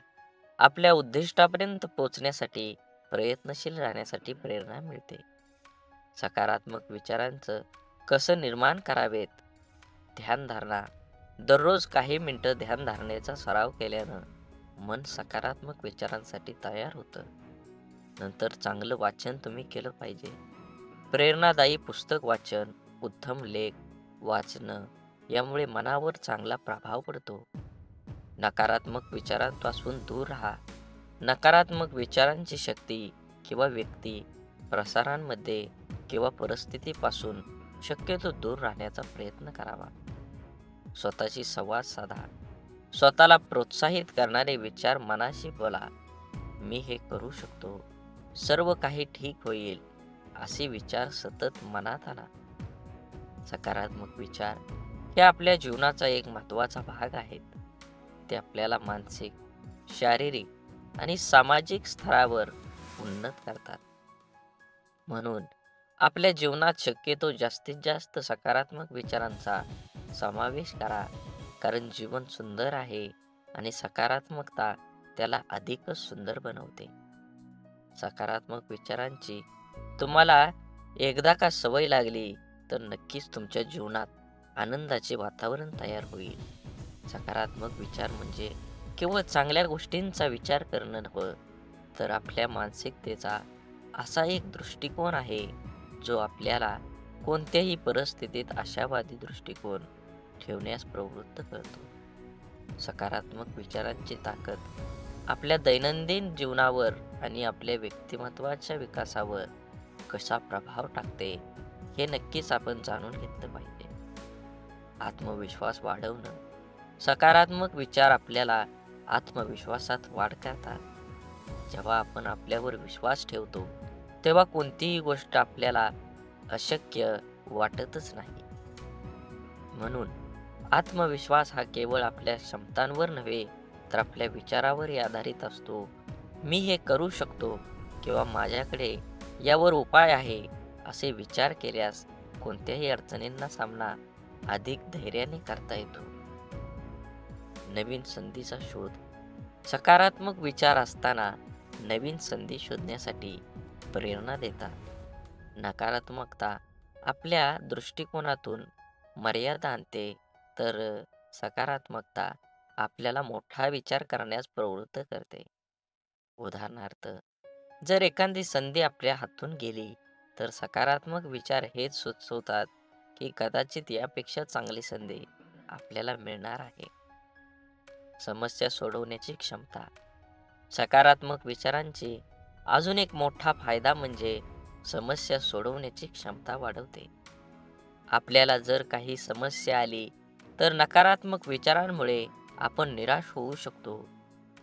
आपल्या उद्दिष्टापर्यंत पोहोचण्यासाठी प्रयत्नशील राहण्यासाठी प्रेरणा मिळते. सकारात्मक विचारांचं कसं निर्माण करावेत? ध्यानधारणा. दररोज काही मिनिटं ध्यानधारणेचा सराव केल्यानं मन सकारात्मक विचारांसाठी तयार होतं. नंतर चांगलं वाचन तुम्ही केलं पाहिजे. प्रेरणादायी पुस्तक वाचन, उत्तम लेख वाचणं यामुळे मनावर चांगला प्रभाव पडतो. नकारात्मक विचारांपासून दूर राहा. नकारात्मक विचारांची शक्ती किंवा व्यक्ती, प्रसारांमध्ये किंवा परिस्थितीपासून शक्यतो दूर राहण्याचा प्रयत्न करावा. स्वतःशी संवाद साधा. स्वतःला प्रोत्साहित करणारे विचार मनाशी बोला. मी हे करू शकतो, सर्व काही ठीक होईल, असे विचार सतत मनात आणा. सकारात्मक विचार हे आपल्या जीवनाचा एक महत्त्वाचा भाग आहेत. ते आपल्याला मानसिक, शारीरिक आणि सामाजिक स्तरावर उन्नत करतात. म्हणून आपल्या जीवनात शक्यतो जास्तीत जास्त सकारात्मक विचारांचा समावेश करा. कारण जीवन सुंदर आहे आणि सकारात्मकता त्याला अधिकच सुंदर बनवते. सकारात्मक विचारांची तुम्हाला एकदा का सवय लागली तर नक्कीच तुमच्या जीवनात आनंदाचे वातावरण तयार होईल. सकारात्मक विचार म्हणजे केवळ चांगल्या गोष्टींचा विचार करणं नव्हे, तर आपल्या मानसिकतेचा असा एक दृष्टिकोन आहे जो आपल्याला कोणत्याही परिस्थितीत आशावादी दृष्टिकोन ठेवण्यास प्रवृत्त करतो. सकारात्मक विचारांची ताकद आपल्या दैनंदिन जीवनावर आणि आपल्या व्यक्तिमत्वाच्या विकासावर कसा प्रभाव टाकते हे नक्कीच आपण जाणून घेतलं पाहिजे. आत्मविश्वास वाढवणं. सकारात्मक विचार आपल्याला आत्मविश्वासात वाढ करतात. जेव्हा आपण आपल्यावर विश्वास ठेवतो तेव्हा कोणतीही गोष्ट आपल्याला अशक्य वाटतच नाही. म्हणून आत्मविश्वास हा केवळ आपल्या क्षमतांवर नव्हे तर आपल्या विचारावरही आधारित असतो. मी हे करू शकतो किंवा माझ्याकडे यावर उपाय आहे असे विचार केल्यास कोणत्याही अडचणींना सामना अधिक धैर्याने करता येतो. नवीन संधीचा शोध. सकारात्मक विचार असताना नवीन संधी शोधण्यासाठी प्रेरणा देतात. नकारात्मकता आपल्या दृष्टिकोनातून मर्यादा आणते, तर सकारात्मकता आपल्याला मोठा विचार करण्यास प्रवृत्त करते. उदाहरणार्थ, जर एखादी संधी आपल्या हातून गेली, तर सकारात्मक विचार हेच सुचवतात की कदाचित यापेक्षा चांगली संधी आपल्याला मिळणार आहे. समस्या सोडवण्याची क्षमता. सकारात्मक विचारांची अजून एक मोठा फायदा म्हणजे समस्या सोडवण्याची क्षमता वाढवते. आपल्याला जर काही समस्या आली तर नकारात्मक विचारांमुळे आपण निराश होऊ शकतो,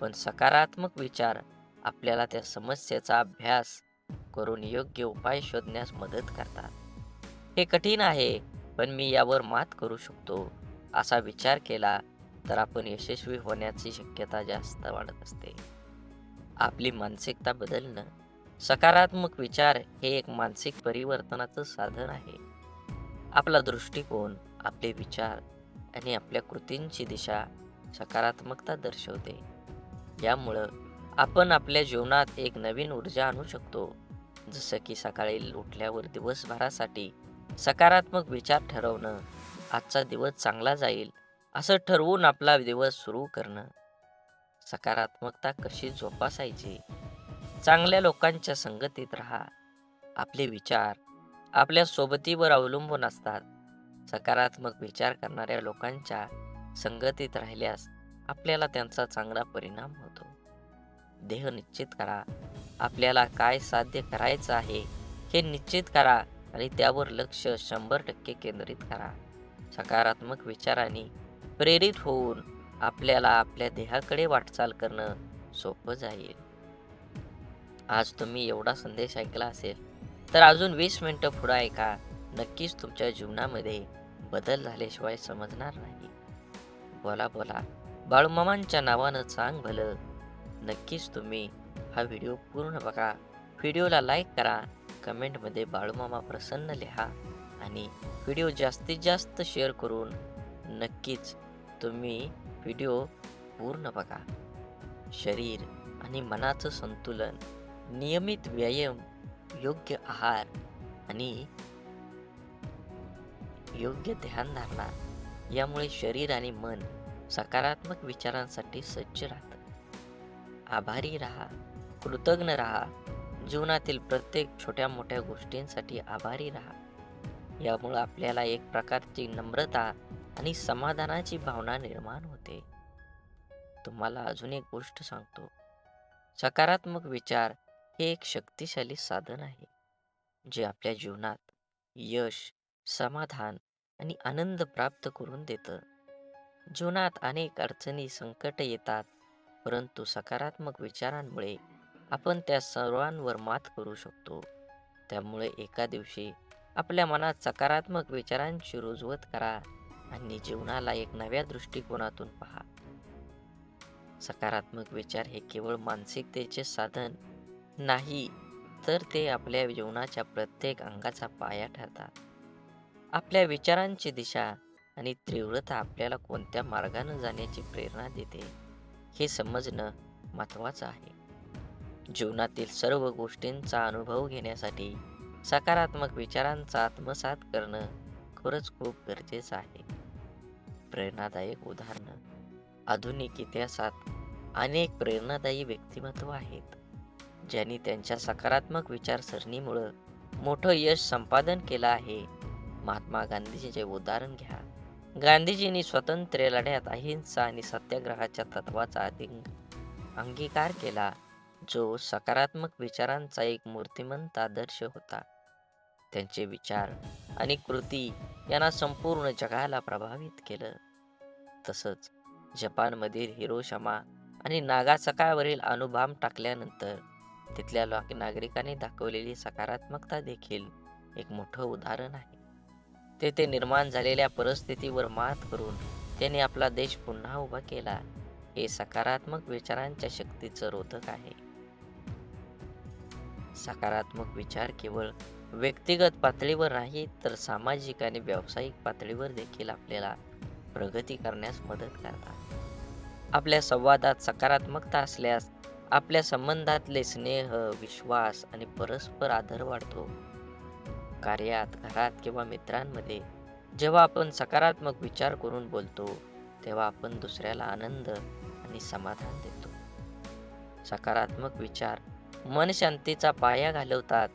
पण सकारात्मक विचार आपल्याला त्या समस्येचा अभ्यास करून योग्य उपाय शोधण्यास मदत करतात. हे कठीण आहे, पण मी यावर मात करू शकतो असा विचार केला तर आपण यशस्वी होण्याची शक्यता जास्त वाढत असते. आपली मानसिकता बदलणं. सकारात्मक विचार हे एक मानसिक परिवर्तनाचं साधन आहे. आपला दृष्टिकोन, आपले विचार आणि आपल्या कृतींची दिशा सकारात्मकता दर्शवते. यामुळं आपण आपल्या जीवनात एक नवीन ऊर्जा आणू शकतो. जसं की सकाळी उठल्यावर दिवसभरासाठी सकारात्मक विचार ठरवणं, आजचा दिवस चांगला जाईल असं ठरवून आपला दिवस सुरू करणं. सकारात्मकता कशी जोपासायची? चांगल्या लोकांच्या संगतीत राहा. आपले विचार आपल्या सोबतीवर अवलंबून असतात. सकारात्मक विचार करणाऱ्या लोकांच्या संगतीत राहिल्यास आपल्याला त्यांचा चांगला परिणाम होतो. ध्येय निश्चित करा. आपल्याला काय साध्य करायचं आहे हे निश्चित करा आणि त्यावर लक्ष 100% केंद्रित करा. सकारात्मक विचारांनी प्रेरित होऊन आपल्याला आपल्या ध्येयाकडे वाटचाल करणं सोपं जाईल. आज तुम्ही एवढा संदेश ऐकला असेल तर अजून 20 मिनिटं पुढे ऐका. नक्कीच तुमच्या जीवनामध्ये बदल झाल्याशिवाय समजणार नाही. बोला बोला बाळूमामांच्या नावानं चांग भलं. नक्कीच तुम्ही हा व्हिडिओ पूर्ण बघा. व्हिडिओला लाईक करा, कमेंटमध्ये बाळूमामा प्रसन्न लिहा आणि व्हिडिओ जास्तीत जास्त शेअर करून नक्कीच तुम्ही व्हिडिओ पूर्ण बघा. शरीर आणि मनाचं संतुलन, नियमित व्यायाम, योग्य आहार आणि योग्य ध्यानधारणा यामुळे शरीर आणि मन सकारात्मक विचारांसाठी सज्ज राहतं. आभारी राहा, कृतज्ञ राहा. जीवनातील प्रत्येक छोट्या मोठ्या गोष्टींसाठी आभारी राहा. यामुळे आपल्याला एक प्रकारची नम्रता आणि समाधानाची भावना निर्माण होते. तुम्हाला अजून एक गोष्ट सांगतो. सकारात्मक विचार हे एक शक्तिशाली साधन आहे जे आपल्या जीवनात यश, समाधान आणि आनंद प्राप्त करून देतं. जीवनात अनेक अडचणी, संकट येतात, परंतु सकारात्मक विचारांमुळे आपण त्या सर्वांवर मात करू शकतो. त्यामुळे एका दिवशी आपल्या मनात सकारात्मक विचारांची रुजवत करा आणि जीवनाला एक नव्या दृष्टिकोनातून पहा. सकारात्मक विचार हे केवळ मानसिकतेचे साधन नाही, तर ते आपल्या जीवनाच्या प्रत्येक अंगाचा पाया ठरतात. आपल्या विचारांची दिशा आणि तीव्रता आपल्याला कोणत्या मार्गाने जाण्याची प्रेरणा देते हे समजणं महत्त्वाचं आहे. जीवनातील सर्व गोष्टींचा अनुभव घेण्यासाठी सकारात्मक विचारांचा आत्मसात करणं खरंच खूप गरजेचं आहे. प्रेरणादायक उदाहरणं. आधुनिक इतिहासात अनेक प्रेरणादायी व्यक्तिमत्व आहेत ज्यांनी त्यांच्या सकारात्मक विचारसरणीमुळे मोठं यश संपादन केलं आहे. महात्मा गांधीजीचे उदाहरण घ्या. गांधीजींनी स्वातंत्र्य लढ्यात अहिंसा आणि सत्याग्रहाच्या तत्वाचा अंगीकार केला, जो सकारात्मक विचारांचा एक मूर्तिमंत आदर्श होता. त्यांचे विचार आणि कृती यांना संपूर्ण जगाला प्रभावित केलं. तसंच जपानमधील हिरोशिमा आणि नागासाकावरील अणुबॉम्ब टाकल्यानंतर तिथल्या नागरिकांनी दाखवलेली सकारात्मकता देखील एक मोठं उदाहरण आहे. तेथे निर्माण झालेल्या परिस्थितीवर मात करून त्यांनी आपला देश पुन्हा उभा केला. हे सकारात्मक विचारांच्या शक्तीचं रोधक आहे. सकारात्मक विचार केवळ व्यक्तिगत पातळीवर नाही तर सामाजिक आणि व्यावसायिक पातळीवर देखील आपल्याला प्रगती करण्यास मदत करतात. आपल्या संवादात सकारात्मकता असल्यास आपल्या संबंधातले स्नेह, विश्वास आणि परस्पर आदर वाढतो. कार्यात, घरात किंवा मित्रांमध्ये जेव्हा आपण सकारात्मक विचार करून बोलतो, तेव्हा आपण दुसऱ्याला आनंद आणि समाधान देतो. सकारात्मक विचार मन शांतीचा पाया घालवतात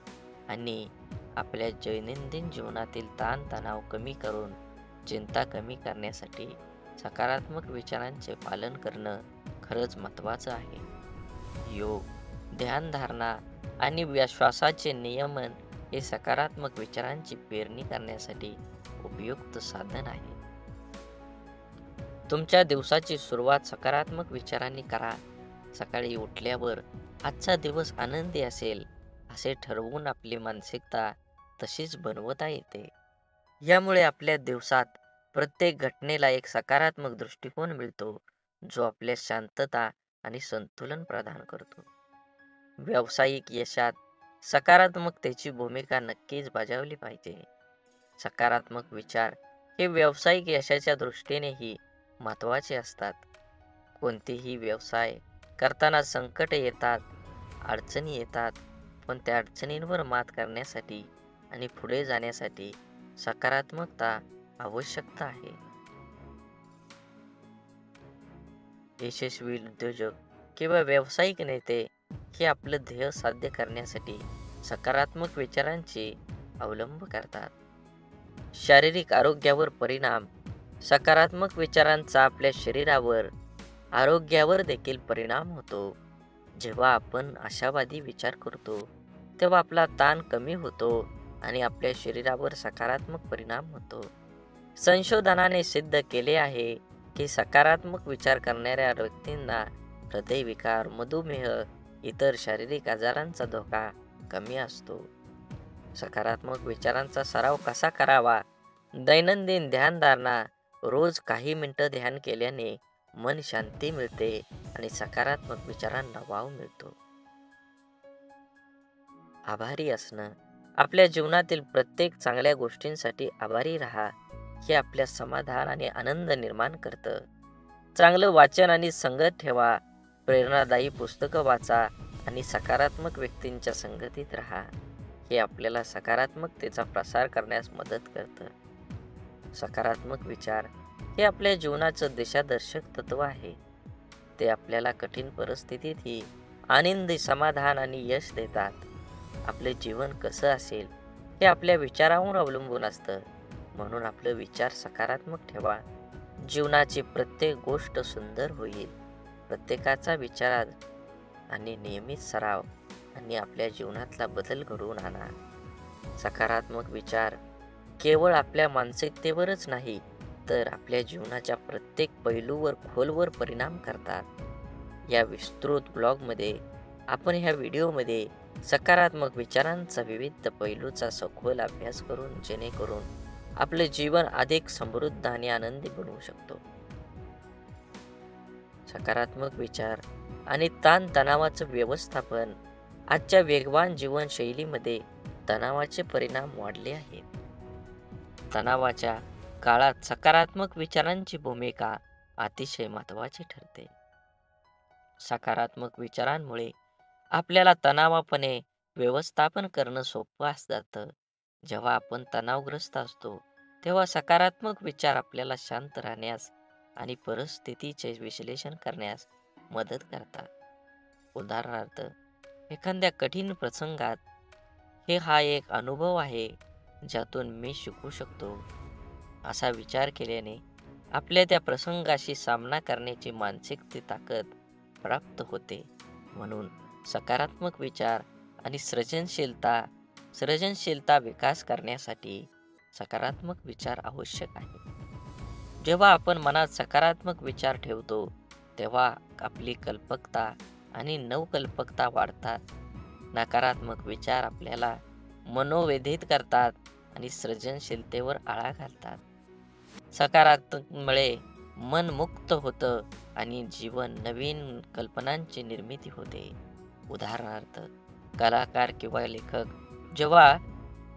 आणि आपल्या दैनंदिन जीवनातील ताणतणाव कमी करून चिंता कमी करण्यासाठी सकारात्मक विचारांचे पालन करणं खरंच महत्त्वाचं आहे. योग, ध्यानधारणा आणि श्वासाचे नियमन हे सकारात्मक विचारांची पेरणी करण्यासाठी उपयुक्त साधन आहे. तुमच्या दिवसाची सुरुवात सकारात्मक विचारांनी करा. सकाळी उठल्यावर आजचा दिवस आनंदी असेल असे ठरवून आपली मानसिकता तशीच बनवता येते. यामुळे आपल्या दिवसात प्रत्येक घटनेला एक सकारात्मक दृष्टिकोन मिळतो, जो आपल्या शांतता आणि संतुलन प्रदान करतो. व्यावसायिक यशात सकारात्मकतेची भूमिका नक्कीच बजावली पाहिजे. सकारात्मक विचार हे व्यावसायिक यशाच्या दृष्टीनेही महत्त्वाचे असतात. कोणतेही व्यवसाय करताना संकट येतात, अडचणी येतात, पण त्या अडचणींवर मात करण्यासाठी आणि पुढे जाण्यासाठी सकारात्मकता आवश्यकता आहे. यशस्वी उद्योजक किंवा व्यावसायिक नेते हे आपलं ध्येय साध्य करण्यासाठी सकारात्मक विचारांचे अवलंब करतात. शारीरिक आरोग्यावर परिणाम. सकारात्मक विचारांचा आपल्या शरीरावर, आरोग्यावर देखील परिणाम होतो. जेव्हा आपण आशावादी विचार करतो, तेव्हा आपला ताण कमी होतो आणि आपल्या शरीरावर सकारात्मक परिणाम होतो. संशोधनाने सिद्ध केले आहे की सकारात्मक विचार करणाऱ्या व्यक्तींना हृदयविकार, मधुमेह, इतर शारीरिक आजारांचा धोका कमी असतो. सकारात्मक विचारांचा सराव कसा करावा? दैनंदिन ध्यानधारणा. रोज काही मिनिटं ध्यान केल्याने मन शांती मिळते आणि सकारात्मक विचारांना वाव मिळतो. आभारी असणं. आपल्या जीवनातील प्रत्येक चांगल्या गोष्टींसाठी आभारी राहा. हे आपल्या समाधान आणि आनंद निर्माण करतं. चांगलं वाचन आणि संगत ठेवा. प्रेरणादायी पुस्तकं वाचा आणि सकारात्मक व्यक्तींच्या संगतीत राहा. हे आपल्याला सकारात्मकतेचा प्रसार करण्यास मदत करतं. सकारात्मक विचार हे आपल्या जीवनाचं दिशादर्शक तत्व आहे. ते आपल्याला कठीण परिस्थितीतही आनंदी, समाधान आणि यश देतात. आपले जीवन कसं असेल हे आपल्या विचारांवर अवलंबून असतं. म्हणून आपले विचार सकारात्मक ठेवा. जीवनाची प्रत्येक गोष्ट सुंदर होईल. प्रत्येकाचा विचार आणि नियमित सराव आणि आपल्या जीवनातला बदल घडवून आणा. सकारात्मक विचार केवळ आपल्या मानसिकतेवरच नाही तर आपल्या जीवनाच्या प्रत्येक पैलूवर खोलवर परिणाम करतात. या विस्तृत ब्लॉगमध्ये आपण ह्या व्हिडिओमध्ये सकारात्मक विचारांचा विविध पैलूचा सखोल अभ्यास करून जेणेकरून आपले जीवन अधिक समृद्ध आणि आनंदी बनवू शकतो. सकारात्मक विचार आणि ताणतणावाचं व्यवस्थापन. आजच्या वेगवान जीवनशैलीमध्ये तणावाचे परिणाम वाढले आहेत. तणावाच्या काळात सकारात्मक विचारांची भूमिका अतिशय महत्त्वाची ठरते. सकारात्मक विचारांमुळे आपल्याला तणावापणे व्यवस्थापन करणं सोपं जातं. जेव्हा आपण तणावग्रस्त असतो तेव्हा सकारात्मक विचार आपल्याला शांत राहण्यास आणि परिस्थितीचे विश्लेषण करण्यास मदत करतात. उदाहरणार्थ, एखाद्या कठीण प्रसंगात हा एक अनुभव आहे ज्यातून मी शिकू शकतो असा विचार केल्याने आपल्या त्या प्रसंगाशी सामना करण्याची मानसिक ताकद प्राप्त होते. म्हणून सकारात्मक विचार आणि सर्जनशीलता विकास करण्यासाठी सकारात्मक विचार आवश्यक आहे. जेव्हा आपण मनात सकारात्मक विचार ठेवतो तेव्हा आपली कल्पकता आणि नवकल्पकता वाढतात. नकारात्मक विचार आपल्याला मनोव्यथित करतात आणि सृजनशीलतेवर आळा घालतात. सकारात्मकमुळे मन मुक्त होतं आणि जीवन नवीन कल्पनांची निर्मिती होते. उदाहरणार्थ, कलाकार किंवा लेखक जेव्हा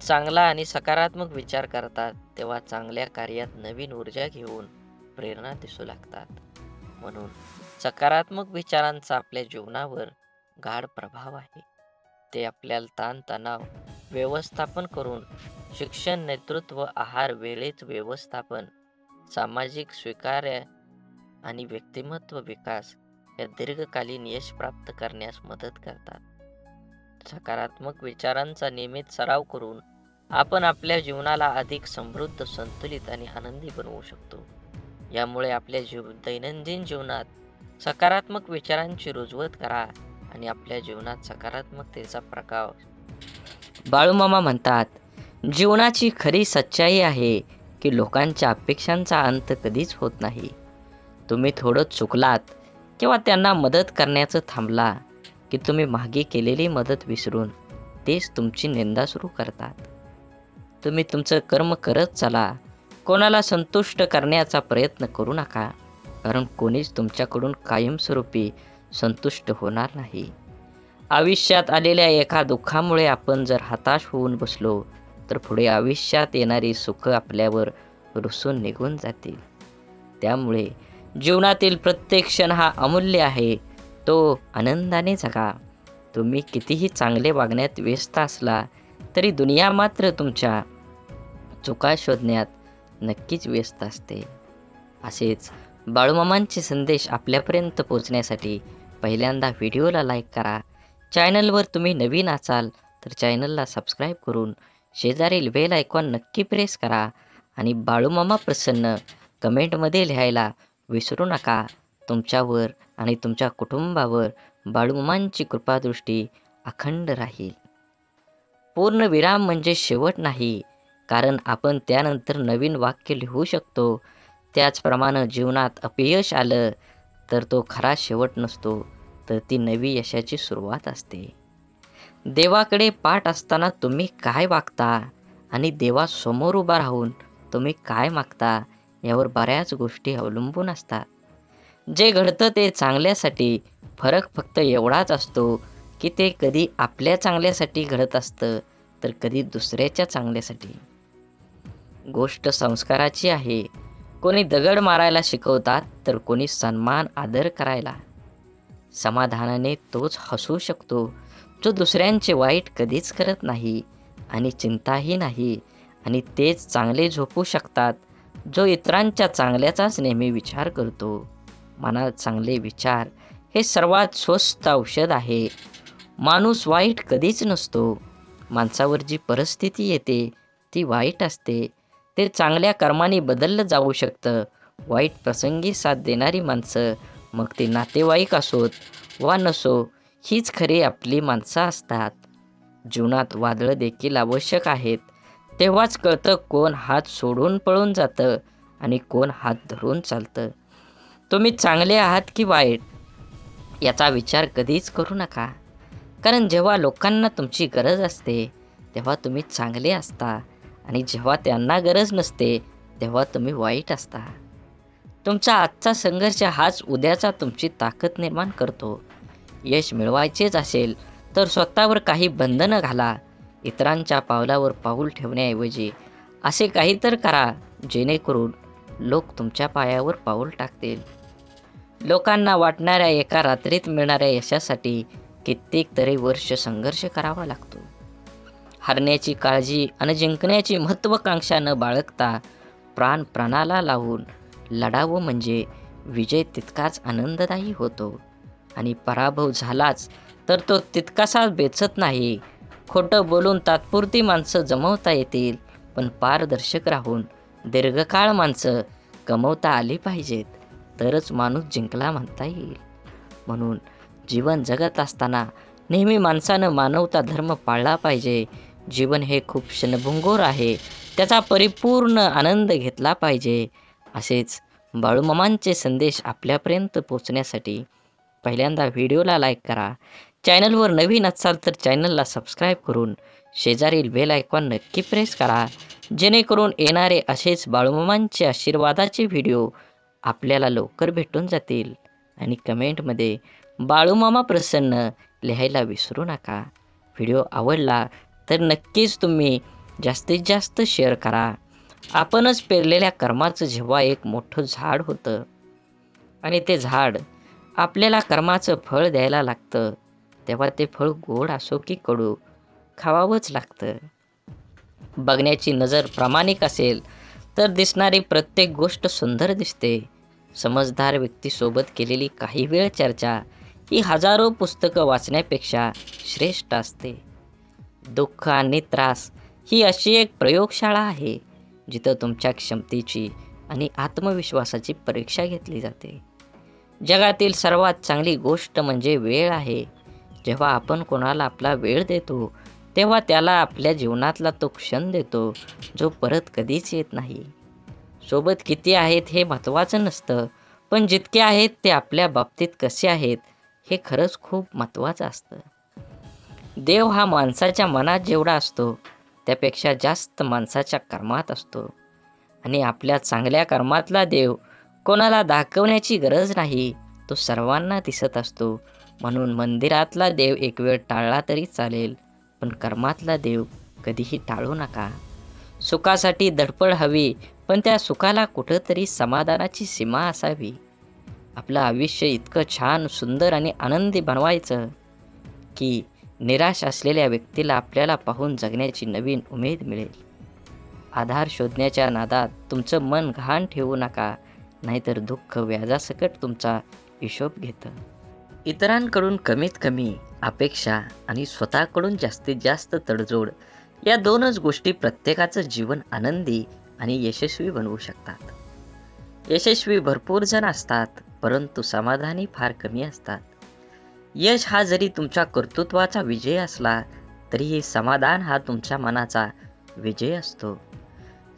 चांगला आणि सकारात्मक विचार करतात तेव्हा चांगल्या कार्यात नवीन ऊर्जा घेऊन प्रेरणा दिसू लागतात. म्हणून सकारात्मक विचारांचा आपल्या जीवनावर गाढ प्रभाव आहे. ते आपल्याला ताणतणाव व्यवस्थापन करून शिक्षण, नेतृत्व, आहार, वेळेचे व्यवस्थापन, सामाजिक स्वीकार्य आणि व्यक्तिमत्व विकास या दीर्घकालीन यश प्राप्त करण्यास मदत करतात. सकारात्मक विचारांचा नियमित सराव करून आपण आपल्या जीवनाला अधिक समृद्ध, संतुलित आणि आनंदी बनवू शकतो. यामुळे आपल्या दैनंदिन जीवनात सकारात्मक विचारांची रुजवत करा आणि आपल्या जीवनात सकारात्मकतेचा प्रभाव. बाळूमामा म्हणतात, जीवनाची खरी सच्चाई आहे की लोकांच्या अपेक्षांचा अंत कधीच होत नाही. तुम्ही थोडं चुकलात किंवा त्यांना मदत करण्याचं थांबला की तुम्ही मागे केलेली मदत विसरून तेच तुमची निंदा सुरू करतात. तुम्ही तुमचं कर्म करत चला. कोणाला संतुष्ट करण्याचा प्रयत्न करू नका, कारण कोणीच तुमच्याकडून कायमस्वरूपी संतुष्ट होणार नाही. आयुष्यात आलेल्या एका दुःखामुळे आपण जर हताश होऊन बसलो तर पुढे आयुष्यात येणारी सुख आपल्यावर रुसून निघून जातील. त्यामुळे जीवनातील प्रत्येक क्षण हा अमूल्य आहे, तो आनंदाने जगा. तुम्ही कितीही चांगले वागण्यात व्यस्त असला तरी दुनिया मात्र तुमच्या चुका शोधण्यात नक्कीच व्यस्त असते. असेच बाळूमामांचे संदेश आपल्यापर्यंत पोहोचण्यासाठी पहिल्यांदा व्हिडिओला लाईक करा. चॅनलवर तुम्ही नवीन असाल तर चॅनलला सबस्क्राईब करून शेजारील बेल आयकॉन नक्की प्रेस करा आणि बाळूमामा प्रसन्न कमेंटमध्ये लिहायला विसरू नका. तुमच्यावर आणि तुमच्या कुटुंबावर बाळूमामांची कृपादृष्टी अखंड राहील. पूर्णविराम म्हणजे शेवट नाही, कारण आपण त्यानंतर नवीन वाक्य लिहू शकतो. त्याचप्रमाणे जीवनात अपयश आलं तर तो खरा शेवट नसतो, तर ती नवी यशाची सुरुवात असते. देवाकडे पाठ असताना तुम्ही काय वागता आणि देवासमोर उभा राहून तुम्ही काय मागता यावर बऱ्याच गोष्टी अवलंबून असतात. जे घडतं ते चांगल्यासाठी. फरक फक्त एवढाच असतो की ते कधी आपल्या चांगल्यासाठी घडत असतं तर कधी दुसऱ्याच्या चांगल्यासाठी. गोष्ट संस्काराची आहे. कोणी दगड मारायला शिकवतात तर कोणी सन्मान आदर करायला. समाधानाने तोच हसू शकतो जो दुसऱ्यांचे वाईट कधीच करत नाही आणि चिंताही नाही, आणि तेच चांगले झोपू शकतात जो इतरांच्या चांगल्याचाच नेहमी विचार करतो. मनात चांगले विचार हे सर्वात स्वस्त औषध आहे. माणूस वाईट कधीच नसतो. माणसावर जी परिस्थिती येते ती वाईट असते. ते चांगल्या कर्माने बदललं जाऊ शकतं. वाईट प्रसंगी साथ देणारी माणसं, मग ते नातेवाईक असोत वा नसो, हीच खरी आपली माणसं असतात. जीवनात वादळं देखील आवश्यक आहेत. तेव्हाच कळतं कोण हात सोडून पळून जातं आणि कोण हात धरून चालतं. तुम्ही चांगले आहात की वाईट याचा विचार कधीच करू नका, कारण जेव्हा लोकांना तुमची गरज असते तेव्हा तुम्ही चांगले असता आणि जेव्हा त्यांना गरज नसते तेव्हा तुम्ही वाईट असता. तुमचा आजचा संघर्ष हाच उद्याचा तुमची ताकद निर्माण करतो. यश मिळवायचेच असेल तर स्वतःवर काही बंधनं घाला. इतरांच्या पावलावर पाऊल ठेवण्याऐवजी असे काही तर करा जेणेकरून लोक तुमच्या पायावर पाऊल टाकतील. लोकांना वाटणाऱ्या एका रात्रीत मिळणाऱ्या यशासाठी कित्येक तरी वर्ष संघर्ष करावा लागतो. हरण्याची काळजी आणि जिंकण्याची महत्त्वाकांक्षा न बाळगता प्राणाला लावून लढावं म्हणजे विजय तितकाच आनंददायी होतो, आणि पराभव झालाच तर तो तितकासा बेचत नाही. खोटं बोलून तात्पुरती माणसं जमवता येतील, पण पारदर्शक राहून दीर्घकाळ माणसं कमवता आली पाहिजेत, तरच माणूस जिंकला म्हणता येईल. म्हणून जीवन जगत असताना नेहमी माणसानं मानवता धर्म पाळला पाहिजे. जीवन हे खूप क्षणभंगूर आहे, त्याचा परिपूर्ण आनंद घेतला पाहिजे. असेच बाळूमामांचे संदेश आपल्यापर्यंत पोहोचण्यासाठी पहिल्यांदा व्हिडिओला लाईक करा. चॅनलवर नवीन असाल तर चॅनलला सबस्क्राईब करून शेजारील बेल आयकॉन नक्की प्रेस करा, जेणेकरून येणारे असेच बाळूमामांचे आशीर्वादाचे व्हिडिओ आपल्याला लवकर भेटून जातील. आणि कमेंटमध्ये बाळूमामा प्रसन्न लिहायला विसरू नका. व्हिडिओ आवडला तर नक्कीच तुम्ही जास्तीत जास्त शेअर करा. आपणच पेरलेल्या कर्माचं जेव्हा एक मोठं झाड होतं आणि ते झाड आपल्याला कर्माचं फळ द्यायला लागतं, तेव्हा ते फळ गोड असो की कडू खावावंच लागतं. बघण्याची नजर प्रामाणिक असेल तर दिसणारी प्रत्येक गोष्ट सुंदर दिसते. समजदार व्यक्तीसोबत केलेली काही वेळ चर्चा ही हजारो पुस्तकं वाचण्यापेक्षा श्रेष्ठ असते. दुःख आणि त्रास ही अशी एक प्रयोगशाळा आहे जिथं तुमच्या क्षमतेची आणि आत्मविश्वासाची परीक्षा घेतली जाते. जगातील सर्वात चांगली गोष्ट म्हणजे वेळ आहे. जेव्हा आपण कोणाला आपला वेळ देतो तेव्हा त्याला आपल्या जीवनातला तो क्षण देतो जो परत कधीच येत नाही. सोबत किती आहेत हे महत्त्वाचं नसतं, पण जितके आहेत ते आपल्या बाबतीत कसे आहेत हे खरंच खूप महत्त्वाचं असतं. देव हा माणसाच्या मनात जेवढा असतो त्यापेक्षा जास्त माणसाच्या कर्मात असतो. आणि आपल्या चांगल्या कर्मातला देव कोणाला दाखवण्याची गरज नाही, तो सर्वांना दिसत असतो. म्हणून मंदिरातला देव एक वेळ टाळला तरी चालेल, पण कर्मातला देव कधीही टाळू नका. सुखासाठी धडपड हवी, पण त्या सुखाला कुठंतरी समाधानाची सीमा असावी. आपलं आयुष्य इतकं छान, सुंदर आणि आनंदी बनवायचं की निराश असलेल्या व्यक्तीला आपल्याला पाहून जगण्याची नवीन उमेद मिळेल. आधार शोधण्याच्या नादात तुमचं मन घाण ठेवू नका, नाहीतर दुःख व्याजासकट तुमचा हिशोब घेतं. इतरांकडून कमीत कमी अपेक्षा आणि स्वतःकडून जास्तीत जास्त तडजोड या दोनच गोष्टी प्रत्येकाचं जीवन आनंदी आणि यशस्वी बनवू शकतात. यशस्वी भरपूर जण असतात, परंतु समाधानी फार कमी असतात. यश हा जरी तुमच्या कर्तृत्वाचा विजय असला तरीही समाधान हा तुमच्या मनाचा विजय असतो.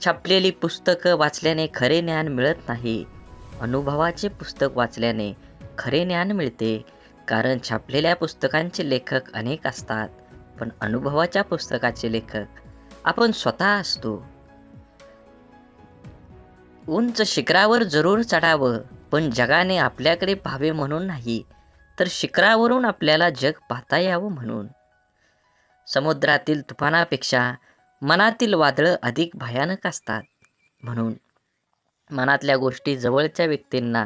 छापलेली पुस्तकं वाचल्याने खरे ज्ञान मिळत नाही, अनुभवाचे पुस्तक वाचल्याने खरे ज्ञान मिळते. कारण छापलेल्या पुस्तकांचे लेखक अनेक असतात, पण अनुभवाच्या पुस्तकाचे लेखक आपण स्वतः असतो. उंच शिखरावर जरूर चढावं, पण जगाने आपल्याकडे पाहावे म्हणून नाही, तर शिखरावरून आपल्याला जग पाहता यावं म्हणून. समुद्रातील तुफानापेक्षा मनातील वादळं अधिक भयानक असतात. म्हणून मनातल्या गोष्टी जवळच्या व्यक्तींना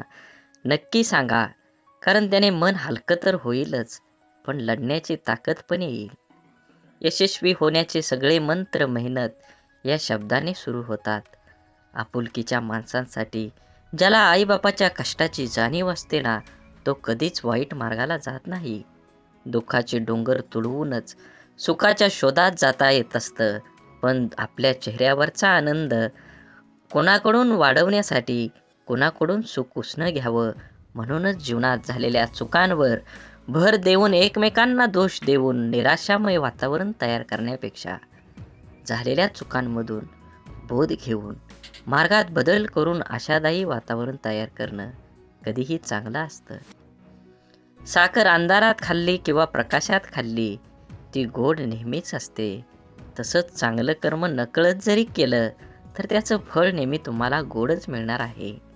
नक्की सांगा, कारण त्याने मन हलकं तर होईलच, पण लढण्याची ताकद पण येईल. यशस्वी होण्याचे सगळे मंत्र मेहनत या शब्दाने सुरू होतात. आपुलकीच्या माणसांसाठी ज्याला आईबापाच्या कष्टाची जाणीव असते ना, तो कधीच वाईट मार्गाला जात नाही. दुःखाचे डोंगर तुडवूनच सुखाच्या शोधात जाता येत असतं, पण आपल्या चेहऱ्यावरचा आनंद कोणाकडून वाढवण्यासाठी कोणाकडून सुख उसणं घ्यावं. म्हणूनच जीवनात झालेल्या चुकांवर भर देऊन एकमेकांना दोष देऊन निराशामय वातावरण तयार करण्यापेक्षा झालेल्या चुकांमधून बोध घेऊन मार्गात बदल करून आशादायी वातावरण तयार करणं कधीही चांगलं असतं. साखर अंधारात खाल्ली किंवा प्रकाशात खाल्ली ती गोड नेहमीच असते. तसंच चांगलं कर्म नकळत जरी केलं तर त्याचं फळ नेहमी तुम्हाला गोडच मिळणार आहे.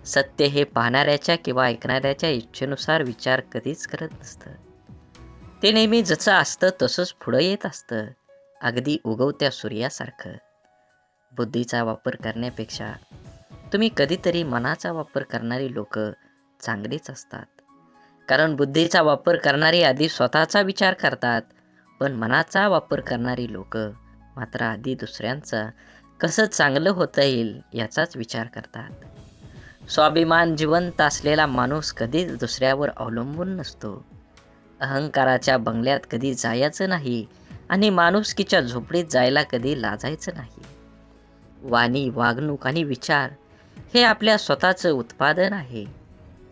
सत्य हे पाहणाऱ्याच्या किंवा ऐकणाऱ्याच्या इच्छेनुसार विचार कधीच करत नसतं. ते नेहमी जसं असतं तसंच पुढं येत असतं, अगदी उगवत्या सूर्यासारखं. बुद्धीचा वापर करण्यापेक्षा तुम्ही कधीतरी मनाचा वापर करणारी लोक चांगलीच असतात. कारण बुद्धीचा वापर करणारी आधी स्वतःचा विचार करतात, पण मनाचा वापर करणारी लोक मात्र आधी दुसऱ्यांचा कसं चांगलं होता येईल याचाच विचार करतात. स्वाभिमान जिवंत असलेला माणूस कधीच दुसऱ्यावर अवलंबून नसतो. अहंकाराच्या बंगल्यात कधी जायचं नाही आणि माणुसकीच्या झोपडीत जायला कधी लाजायचं नाही. वाणी, वागणूक आणि विचार हे आपल्या स्वतःचं उत्पादन आहे.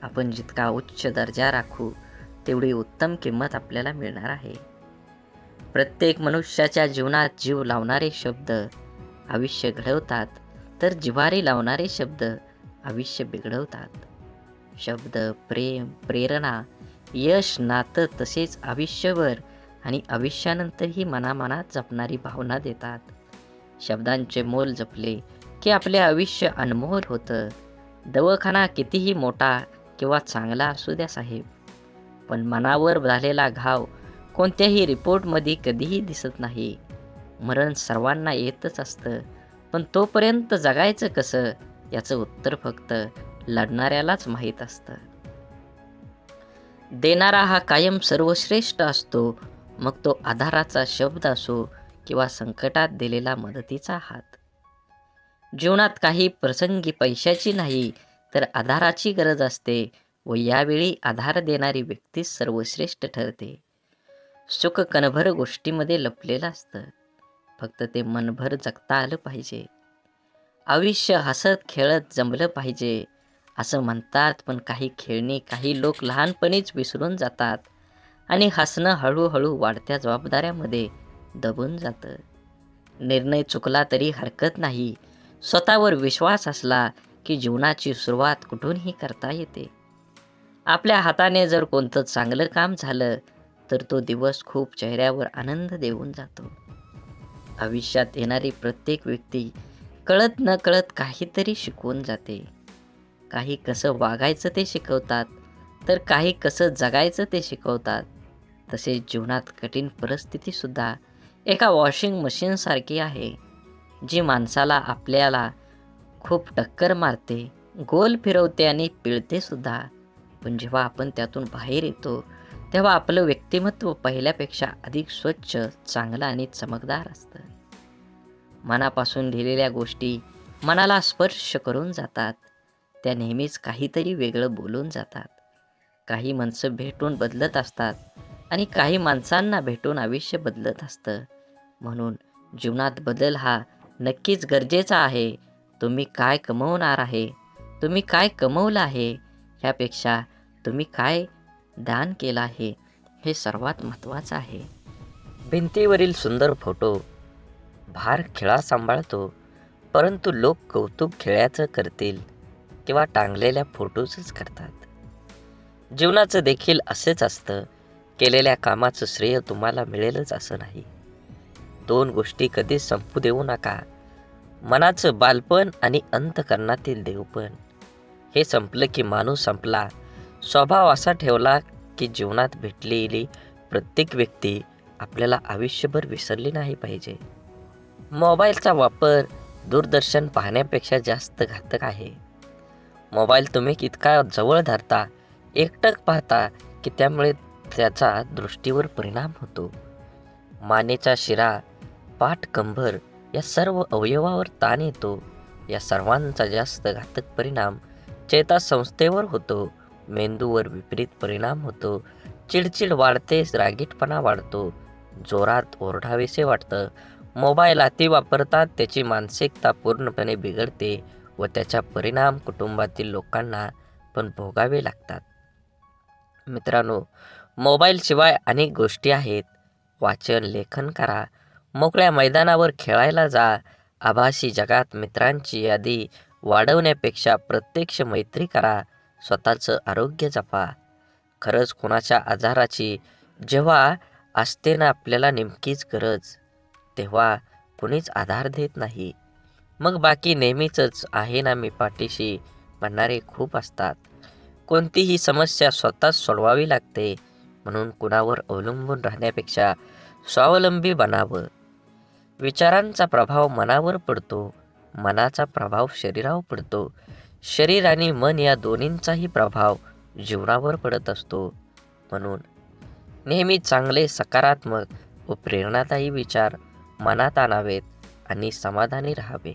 आपण जितका उच्च दर्जा राखू तेवढी उत्तम किंमत आपल्याला मिळणार आहे. प्रत्येक मनुष्याच्या जीवनात जीव लावणारे शब्द आयुष्य घडवतात, तर जिव्हारी लावणारे शब्द आयुष्य बिघडवतात. शब्द, प्रेम, प्रेरणा, यश, नातं तसेच आयुष्यभर आणि आयुष्यानंतरही मनामनात जपणारी भावना देतात. शब्दांचे मोल जपले की आपले आयुष्य अनमोल होतं. दवाखाना कितीही मोठा किंवा चांगला असू द्या साहेब, पण मनावर झालेला घाव कोणत्याही रिपोर्टमध्ये कधीही दिसत नाही. मरण सर्वांना येतच असतं, पण तोपर्यंत जगायचं कसं याचं उत्तर फक्त लढणाऱ्यालाच माहीत असतं. देणारा हा कायम सर्वश्रेष्ठ असतो, मग तो आधाराचा शब्द असो किंवा संकटात दिलेला मदतीचा हात. जीवनात काही प्रसंगी पैशाची नाही तर आधाराची गरज असते व यावेळी आधार देणारी व्यक्ती सर्वश्रेष्ठ ठरते. सुख कणभर गोष्टीमध्ये लपलेलं असतं, फक्त ते मनभर जगता आलं पाहिजे. आयुष्य हसत खेळत जमलं पाहिजे असं म्हणतात, पण काही लोक लहानपणीच विसरून जातात आणि हसणं हळूहळू वाढत्या जबाबदाऱ्यामध्ये दबून जातं. निर्णय चुकला तरी हरकत नाही, स्वतःवर विश्वास असला की जीवनाची सुरुवात कुठूनही करता येते. आपल्या हाताने जर कोणतं चांगलं काम झालं तर तो दिवस खूप चेहऱ्यावर आनंद देऊन जातो. आयुष्यात येणारी प्रत्येक व्यक्ती कळत न कळत काहीतरी शिकवून जाते. काही कसं वागायचं ते शिकवतात, तर काही कसं जगायचं ते शिकवतात. तसेच जीवनात कठीण परिस्थितीसुद्धा एका वॉशिंग मशीनसारखी आहे, जी माणसाला आपल्याला खूप टक्कर मारते, गोल फिरवते आणि पिळते सुद्धा. पण जेव्हा आपण त्यातून बाहेर येतो तेव्हा आपलं व्यक्तिमत्व पहिल्यापेक्षा अधिक स्वच्छ, चांगलं आणि चमकदार असतं. मनापासून लिहिलेल्या गोष्टी मनाला स्पर्श करून जातात. त्या नेहमीच काहीतरी वेगळं बोलून जातात. काही माणसं भेटून बदलत असतात आणि काही माणसांना भेटून आयुष्य बदलत असतं. म्हणून जीवनात बदल हा नक्कीच गरजेचा आहे. तुम्ही काय कमवणार आहे, तुम्ही काय कमवलं आहे, ह्यापेक्षा तुम्ही काय दान केलं आहे हे सर्वात महत्त्वाचं आहे. भिंतीवरील सुंदर फोटो भार खेळा सांभाळतो, परंतु लोक कौतुक खेळाचं करतील किंवा टांगलेल्या फोटोचंच करतात. जीवनाचं देखील असेच असतं. केलेल्या कामाचं श्रेय तुम्हाला मिळेलच असं नाही. दोन गोष्टी कधी संपू देऊ नका, मनाचं बालपण आणि अंतःकरणातील देवपण. हे संपलं की माणूस संपला. स्वभाव असा ठेवला की जीवनात भेटलेली प्रत्येक व्यक्ती आपल्याला आयुष्यभर विसरली नाही पाहिजे. मोबाईलचा वापर दूरदर्शन पाहण्यापेक्षा जास्त घातक आहे. मोबाईल तुम्ही इतका जवळ धरता, एकटक पाहता की त्यामुळे त्याचा दृष्टीवर परिणाम होतो. मानेचा शिरा, पाठ, कंबर या सर्व अवयवावर ताण येतो. या सर्वांचा जास्त घातक परिणाम चेतासंस्थेवर होतो. मेंदूवर विपरीत परिणाम होतो. चिडचिड वाढते, रागीटपणा वाढतो, जोरात ओरडावेसे वाटतं. मोबाईल अति वापरतात त्याची मानसिकता पूर्णपणे बिघडते व त्याचा परिणाम कुटुंबातील लोकांना पण भोगावे लागतात. मित्रांनो, मोबाईलशिवाय अनेक गोष्टी आहेत. वाचन, लेखन करा, मोकळ्या मैदानावर खेळायला जा. आभासी जगात मित्रांची यादी वाढवण्यापेक्षा प्रत्यक्ष मैत्री करा. स्वतःचं आरोग्य जपा. खरंच कोणाच्या आजाराची जेव्हा असते ना आपल्याला नेमकीच गरज, तेव्हा कोणीच आधार देत नाही. मग बाकी नेहमीच आहे ना मी पाठीशी म्हणणारे खूप असतात. कोणतीही समस्या स्वतःच सोडवावी लागते, म्हणून कुणावर अवलंबून राहण्यापेक्षा स्वावलंबी बनावं. विचारांचा प्रभाव मनावर पडतो, मनाचा प्रभाव शरीरावर पडतो, शरीर आणि मन या दोन्हींचाही प्रभाव जीवनावर पडत असतो. म्हणून नेहमी चांगले, सकारात्मक व प्रेरणादायी विचार मनात आणावेत आणि समाधानी राहावे.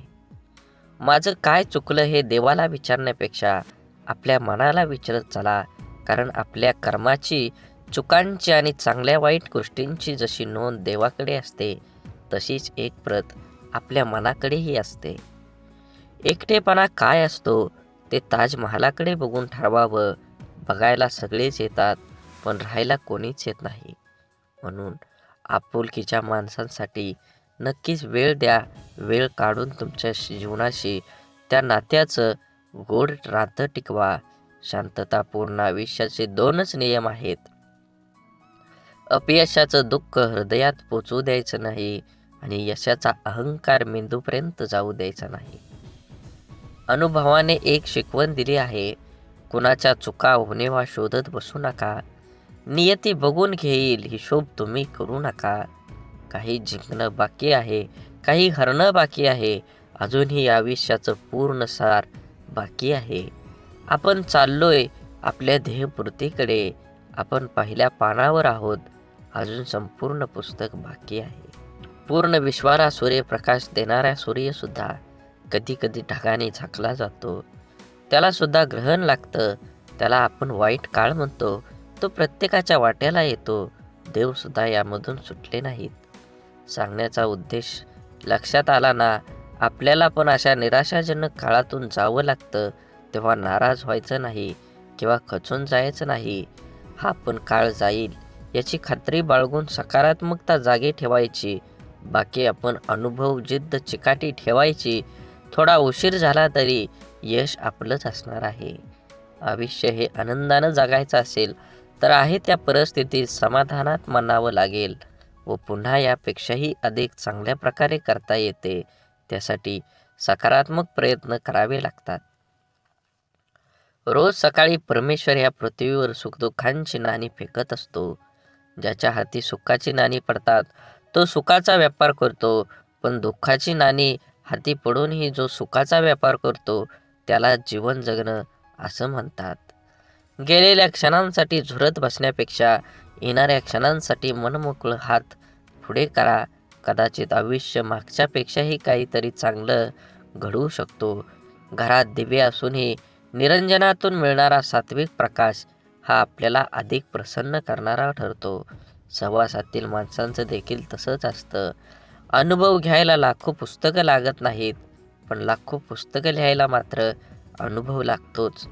माझं काय चुकलं हे देवाला विचारण्यापेक्षा आपल्या मनाला विचारत चला, कारण आपल्या कर्माची, चुकांची आणि चांगल्या वाईट गोष्टींची जशी नोंद देवाकडे असते, तशीच एक प्रत आपल्या मनाकडेही असते. एकटेपणा काय असतो ते ताजमहालाकडे बघून ठरवावं. बघायला सगळेच येतात, पण राहायला कोणीच येत नाही. म्हणून आपुलकीच्या माणसांसाठी नक्कीच वेळ द्या. वेळ काढून तुमच्या जीवनाशी, त्या नात्याचं गोड नातं टिकवा. शांततापूर्ण आयुष्याचे 2च नियम आहेत. अपयशाचं दुःख हृदयात पोचू द्यायचं नाही आणि यशाचा अहंकार मेंदूपर्यंत जाऊ द्यायचा नाही. अनुभवाने एक शिकवण दिली आहे, कुणाच्या चुका उणिवा शोधत बसू नका. नियती बघून घेईल, हिशोब तुम्ही करू नका. काही जिंकणं बाकी आहे, काही हरणं बाकी आहे, अजूनही आयुष्याचं पूर्ण सार बाकी आहे. आपण चाललोय आपल्या ध्येयपूर्तीकडे. आपण पहिल्या पानावर आहोत, अजून संपूर्ण पुस्तक बाकी आहे. पूर्ण विश्वाला सूर्यप्रकाश देणारा सूर्यसुद्धा कधी कधी ढगाने झाकला जातो. त्याला सुद्धा ग्रहण लागतं. त्याला आपण वाईट काळ म्हणतो. तो प्रत्येकाच्या वाट्याला येतो. देवसुद्धा यामधून सुटले नाहीत. सांगण्याचा उद्देश लक्षात आला ना? आपल्याला पण अशा निराशाजनक काळातून जावं लागतं, तेव्हा नाराज व्हायचं नाही किंवा खचून जायचं नाही. हा पण काळ जाईल याची खात्री बाळगून सकारात्मकता जागी ठेवायची. बाकी आपण अनुभव, जिद्द, चिकाटी ठेवायची. थोडा उशीर झाला तरी यश आपलंच असणार आहे. आयुष्य हे आनंदानं जगायचं असेल तर आहे त्या परिस्थितीत समाधानात मानावं लागेल व पुन्हा यापेक्षाही अधिक चांगल्या प्रकारे करता येते. त्यासाठी सकारात्मक प्रयत्न करावे लागतात. रोज सकाळी परमेश्वर या पृथ्वीवर सुखदुःखांची नाणी फेकत असतो. ज्याच्या हाती सुखाची नाणी पडतात तो सुखाचा व्यापार करतो, पण दुःखाची नाणी हाती पडूनही जो सुखाचा व्यापार करतो त्याला जीवन जगणं असं म्हणतात. गेलेल्या क्षणांसाठी झुरत बसण्यापेक्षा येणाऱ्या क्षणांसाठी मनमोकळं हात पुढे करा. कदाचित आयुष्य मागच्यापेक्षाही काहीतरी चांगलं घडवू शकतो. घरात दिवे असूनही निरंजनातून मिळणारा सात्विक प्रकाश हा आपल्याला अधिक प्रसन्न करणारा ठरतो. सहवासातील माणसांचं देखील तसंच असतं. अनुभव घ्यायला लाखो पुस्तकं लागत नाहीत, पण लाखो पुस्तकं लिहायला मात्र अनुभव लागतोच.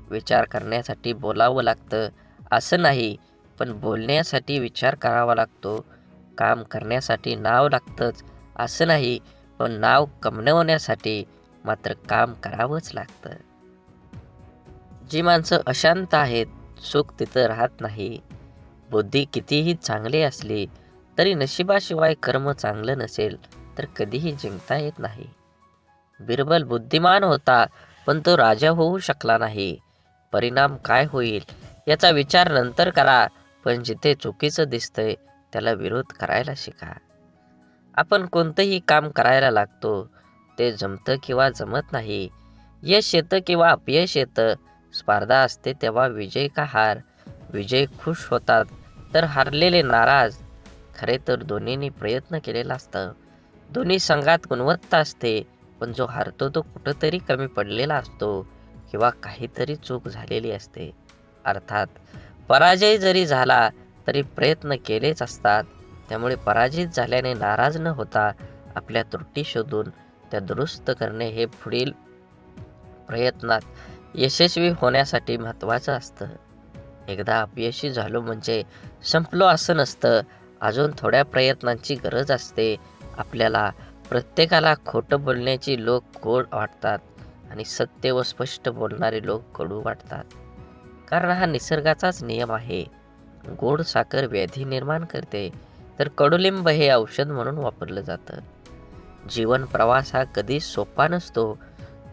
विचार करण्यासाठी बोलावं लागतं असं नाही, पण बोलण्यासाठी विचार करावा लागतो. काम करण्यासाठी नाव लागतंच असं नाही, पण नाव कमवण्यासाठी मात्र काम करावंच लागतं. जी माणसं अशांत आहेत, सुख तिथं राहत नाही. बुद्धी कितीही चांगली असली तरी नशिबाशिवाय कर्म चांगलं नसेल तर कधीही जिंकता येत नाही. बिरबल बुद्धिमान होता, पण तो राजा होऊ शकला नाही. परिणाम काय होईल याचा विचार नंतर करा, पण जिथे चुकीचं दिसतंय त्याला विरोध करायला शिका. आपण कोणतंही काम करायला लागतो, ते जमतं किंवा जमत नाही. यश येतं किंवा अपयश येतं. स्पर्धा असते तेव्हा विजय का हार. विजय खुश होतात तर हारलेले नाराज. खरे तर दोन्हींनी प्रयत्न केलेला असतं. दोन्ही संघात गुणवत्ता असते, पण जो हारतो तो कुठंतरी कमी पडलेला असतो किंवा काहीतरी चूक झालेली असते. अर्थात पराजय जरी झाला तरी प्रयत्न केलेच असतात. त्यामुळे पराजित झाल्याने नाराज न होता आपल्या त्रुटी शोधून त्या दुरुस्त करणे हे पुढील प्रयत्नात यशस्वी होण्यासाठी महत्त्वाचं असतं. एकदा अपयशी झालो म्हणजे संपलो असं नसतं. अजून थोड्या प्रयत्नांची गरज असते. आपल्याला प्रत्येकाला खोटं बोलण्याची लोक गोड वाटतात आणि सत्य व स्पष्ट बोलणारे लोक कडू वाटतात. कारण हा निसर्गाचाच नियम आहे. गोड साखर व्याधी निर्माण करते, तर कडुलिंब हे औषध म्हणून वापरलं जातं. जीवन प्रवास हा कधी सोपा नसतो.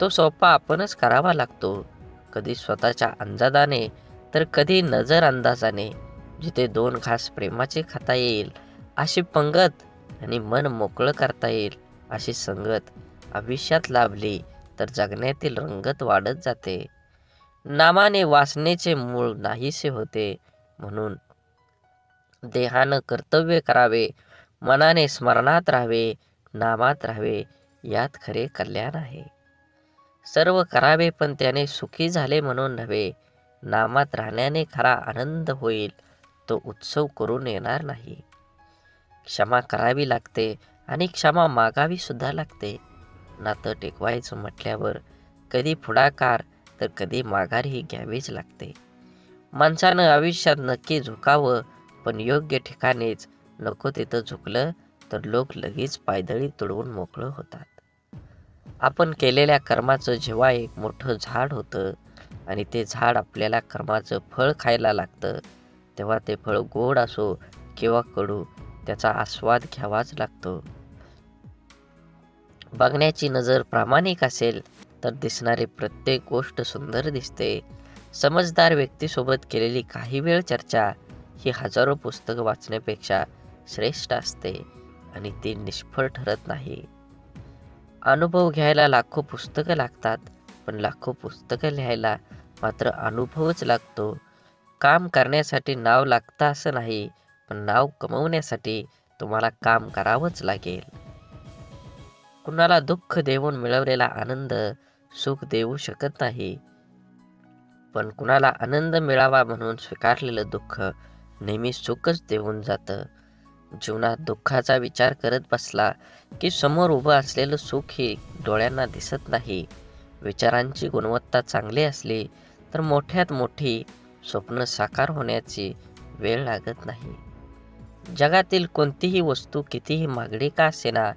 तो सोपा आपणच करावा लागतो. कधी स्वतःच्या अंदाजाने तर कधी नजर अंदाजाने. जिथे 2 घास प्रेमाचे खाता येईल अशी पंगत आणि मन मोकळं करता येईल अशी संगत आयुष्यात लाभली तर जगण्यातील रंगत वाढत जाते. नामाने वासनेचे मूळ नाहीसे होते. म्हणून देहानं कर्तव्य करावे, मनाने स्मरणात राहावे, नामात राहावे, यात खरे कल्याण आहे. सर्व करावे पण त्याने सुखी झाले म्हणून नव्हे. नामात राहण्याने खरा आनंद होईल, तो उत्सव करून येणार नाही. क्षमा करावी लागते आणि क्षमा मागावी सुद्धा लागते. नातं टिकवायचं म्हटल्यावर कधी पुढाकार तर कधी माघारही घ्यावीच लागते. माणसानं आयुष्यात नक्की झुकावं, पण योग्य ठिकाणीच. नको तिथं झुकलं तर लोक लगेच पायदळी तुडवून मोकळं होतात. आपण केलेल्या कर्माचं जेव्हा एक मोठं झाड होतं आणि ते झाड आपल्याला कर्माचं फळ खायला लागतं, तेव्हा ते फळ गोड असो किंवा कडू, त्याचा आस्वाद घ्यावाच लागतो. बघण्याची नजर प्रामाणिक असेल तर दिसणारी प्रत्येक गोष्ट सुंदर दिसते. समजदार व्यक्तीसोबत केलेली काही वेळ चर्चा ही हजारो पुस्तकं वाचण्यापेक्षा श्रेष्ठ असते आणि ती निष्फळ ठरत नाही. अनुभव घ्यायला लाखो पुस्तकं लागतात, पण लाखो पुस्तकं लिहायला मात्र अनुभवच लागतो. काम करण्यासाठी नाव लागतं असं नाही, पण नाव कमवण्यासाठी तुम्हाला काम करावंच लागेल. कुणाला दुःख देऊन मिळवलेला आनंद सुख देऊ शकत नाही, पण कुणाला आनंद मिळावा म्हणून स्वीकारलेलं दुःख नेहमी सुखच देऊन जातं. जीवनात दुःखाचा विचार करत बसला की समोर उभं असलेलं सुख हे डोळ्यांना दिसत नाही. विचारांची गुणवत्ता चांगली असली तर मोठ्यात मोठी स्वप्न साकार होण्याची वेळ लागत नाही. जगातील कोणतीही वस्तू कितीही महागडी का असेना,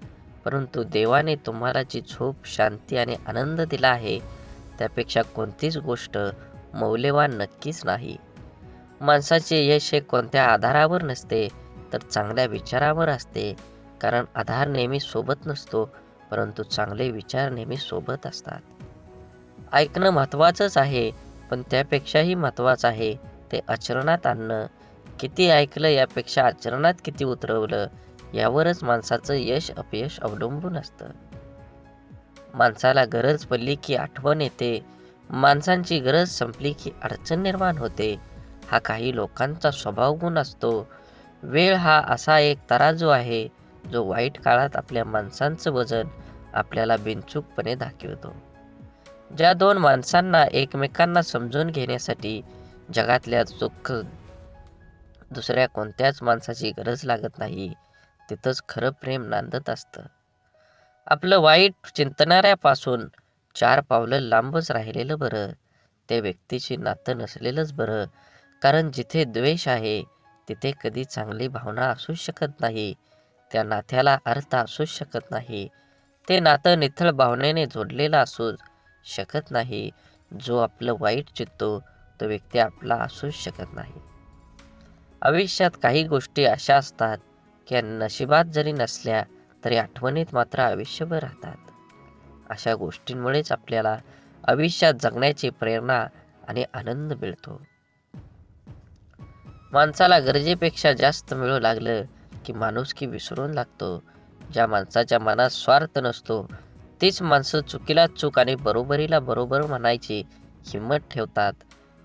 परंतु देवाने तुम्हाला जी झोप, शांती आणि आनंद दिला आहे, त्यापेक्षा कोणतीच गोष्ट मौल्यवान नक्कीच नाही. माणसाचे यश हे कोणत्या आधारावर नसते, तर चांगल्या विचारावर असते. कारण आधार नेहमी सोबत नसतो, परंतु चांगले विचार नेहमी सोबत असतात. ऐकणं महत्त्वाचंच आहे, पण त्यापेक्षाही महत्त्वाचं आहे ते आचरणात आणणं. किती ऐकलं यापेक्षा आचरणात किती उतरवलं यावरच माणसाचं यश अपयश अवलंबून असतं. माणसाला गरज पडली की आठवण येते, माणसांची गरज संपली की अडचण निर्माण होते. हा काही लोकांचा स्वभाव गुण असतो. वेळ हा असा एक तराजू आहे जो वाईट काळात आपल्या माणसांचं वजन आपल्याला बिनचूकपणे दाखवतो. ज्या दोन माणसांना एकमेकांना समजून घेण्यासाठी जगातल्या दुःख दुसऱ्या कोणत्याच माणसाची गरज लागत नाही, तिथंच खरं प्रेम नांदत असतं. आपलं वाईट चिंतणाऱ्यापासून 4 पावलं लांबच राहिलेलं बरं. त्या व्यक्तीची नातं नसलेलंच बरं. कारण जिथे द्वेष आहे तिथे कधी चांगली भावना असू शकत नाही. त्या नात्याला अर्थ असू शकत नाही. ते नातं निथळ भावनेने जोडलेलं असू शकत नाही. जो आपलं वाईट चित्तो तो व्यक्ती आपला असूच शकत नाही. आयुष्यात काही गोष्टी अशा असतात की नशिबात जरी नसल्या तरी आठवणीत मात्र आयुष्यभर राहतात. अशा गोष्टींमुळेच आपल्याला आयुष्यात जगण्याची प्रेरणा आणि आनंद मिळतो. माणसाला गरजेपेक्षा जास्त मिळू लागलं की माणुसकी विसरून लागतो. ज्या माणसाच्या मनात स्वार्थ नसतो तीच माणसं चुकीला चूक आणि बरोबरीला बरोबर म्हणायची हिंमत ठेवतात.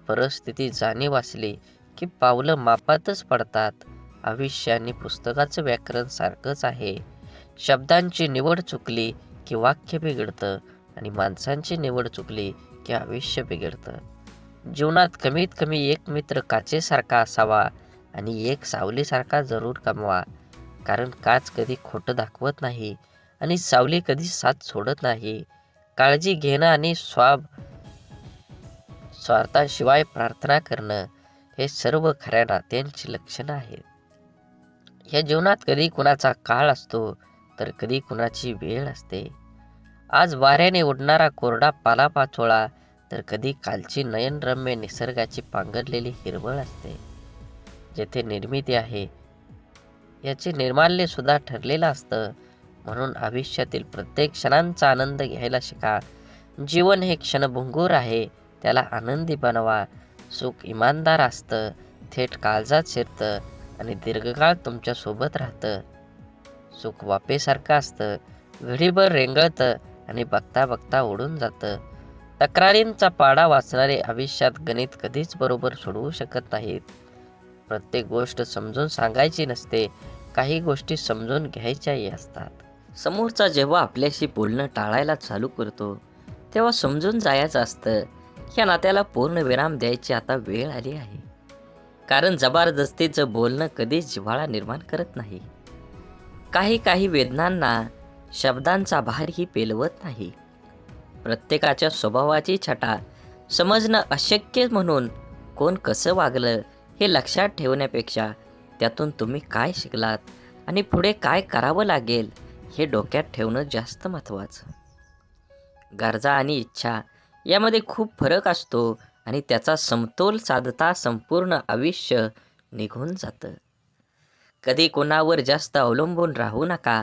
परिस्थिती जाणीव असली की पावलं मापातच पडतात. आयुष्य आणि पुस्तकाचं व्याकरण सारखंच आहे. शब्दांची निवड चुकली की वाक्य बिघडतं आणि माणसांची निवड चुकली की आयुष्य बिघडतं. जीवनात कमीत कमी एक मित्र काचेसारखा असावा आणि एक सावलीसारखा जरूर कमवा. कारण काच कधी खोटं दाखवत नाही आणि सावली कधी साथ सोडत नाही. काळजी घेणं आणि स्वार्थाशिवाय प्रार्थना करणं हे सर्व खऱ्या नात्यांची लक्षणं आहेत. या जीवनात कधी कुणाचा काळ असतो तर कधी कुणाची वेळ असते. आज वाऱ्याने उडणारा कोरडा पालापाचोळा तर कधी कालची नयनरम्य निसर्गाची पांघरलेली हिरवळ असते. जेथे निर्मिती आहे याचे निर्माल्य सुद्धा ठरलेलं असतं. म्हणून आयुष्यातील प्रत्येक क्षणांचा आनंद घ्यायला शिका. जीवन हे क्षणभंगूर आहे, त्याला आनंदी बनवा. सुख इमानदार असतं, थेट काळजात शिरतं आणि दीर्घकाळ तुमच्या सोबत राहतं. सुख वाफेसारखं असतं, घडीभर रेंगळतं आणि बघता बघता उडून जातं. तक्रारींचा पाडा वाचणारे आयुष्यात गणित कधीच बरोबर सोडवू शकत नाहीत. प्रत्येक गोष्ट समजून सांगायची नसते, काही गोष्टी समजून घ्यायच्याही असतात. समोरचा जेव्हा आपल्याशी बोलणं टाळायला चालू करतो तेव्हा समजून जायचं असतं या नात्याला पूर्ण विराम द्यायची आता वेळ आली आहे. कारण जबरदस्तीचं बोलणं कधीच जिव्हाळा निर्माण करत नाही. काही वेदनांना शब्दांचा भारही पेलवत नाही. प्रत्येकाच्या स्वभावाची छटा समजणं अशक्य म्हणून कोण कसं वागलं हे लक्षात ठेवण्यापेक्षा त्यातून तुम्ही काय शिकलात आणि पुढे काय करावं लागेल हे डोक्यात ठेवणं जास्त महत्त्वाचं. गरजा आणि इच्छा यामध्ये खूप फरक असतो आणि त्याचा समतोल साधता संपूर्ण आयुष्य निघून जातं. कधी कोणावर जास्त अवलंबून राहू नका.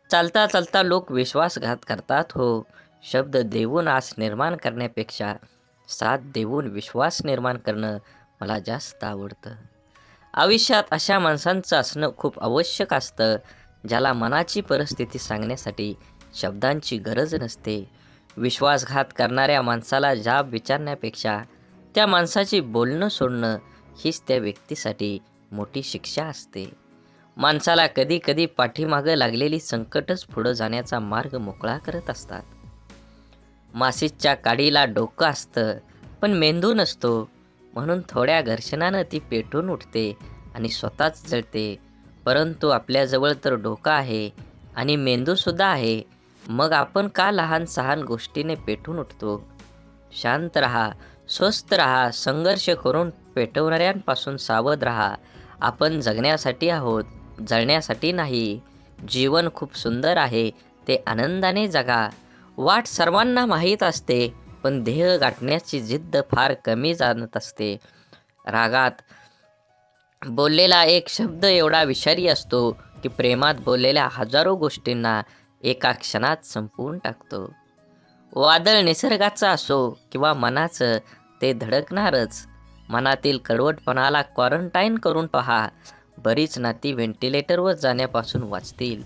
चालता चालता लोक विश्वासघात करतात हो. शब्द देऊन आस निर्माण करण्यापेक्षा साथ देऊन विश्वास निर्माण करणं मला जास्त आवडतं. आयुष्यात अशा माणसांचं असणं खूप आवश्यक असतं, ज्याला मनाची परिस्थिती सांगण्यासाठी शब्दांची गरज नसते. विश्वासघात करणाऱ्या माणसाला जाब विचारण्यापेक्षा त्या माणसाची बोलणं सोडणं हीच त्या व्यक्तीसाठी मोठी शिक्षा असते. माणसाला कधी कधी पाठीमागं लागलेली संकटच पुढं जाण्याचा मार्ग मोकळा करत असतात. माशीच्या काडीला डोकं असतं पण मेंदू नसतो, म्हणून थोड्या घर्षणानं ती पेटून उठते आणि स्वतःच जळते. परंतु आपल्याजवळ तर डोकं आहे आणि मेंदूसुद्धा आहे, मग आपण का लहान सहान गोष्टीने पेटून उठतो? शांत रहा, स्वस्थ रहा, संघर्ष करून पेटवणाऱ्यांपासून सावध राहा. आपण जगण्यासाठी आहोत, जळण्यासाठी नाही. जीवन खूप सुंदर आहे, ते आनंदाने जगा. वाट सर्वांना माहीत असते, पण ध्येय गाठण्याची जिद्द फार कमी जाणत असते. रागात बोललेला एक शब्द एवढा विषारी असतो की प्रेमात बोललेल्या हजारो गोष्टींना एका क्षणात संपवून टाकतो. वादळ निसर्गाचं असो किंवा मनाचं, ते धडकणारच. मनातील कडवटपणाला क्वारंटाईन करून पहा. बरीच नाती व्हेंटिलेटरवर जाण्यापासून वाचतील.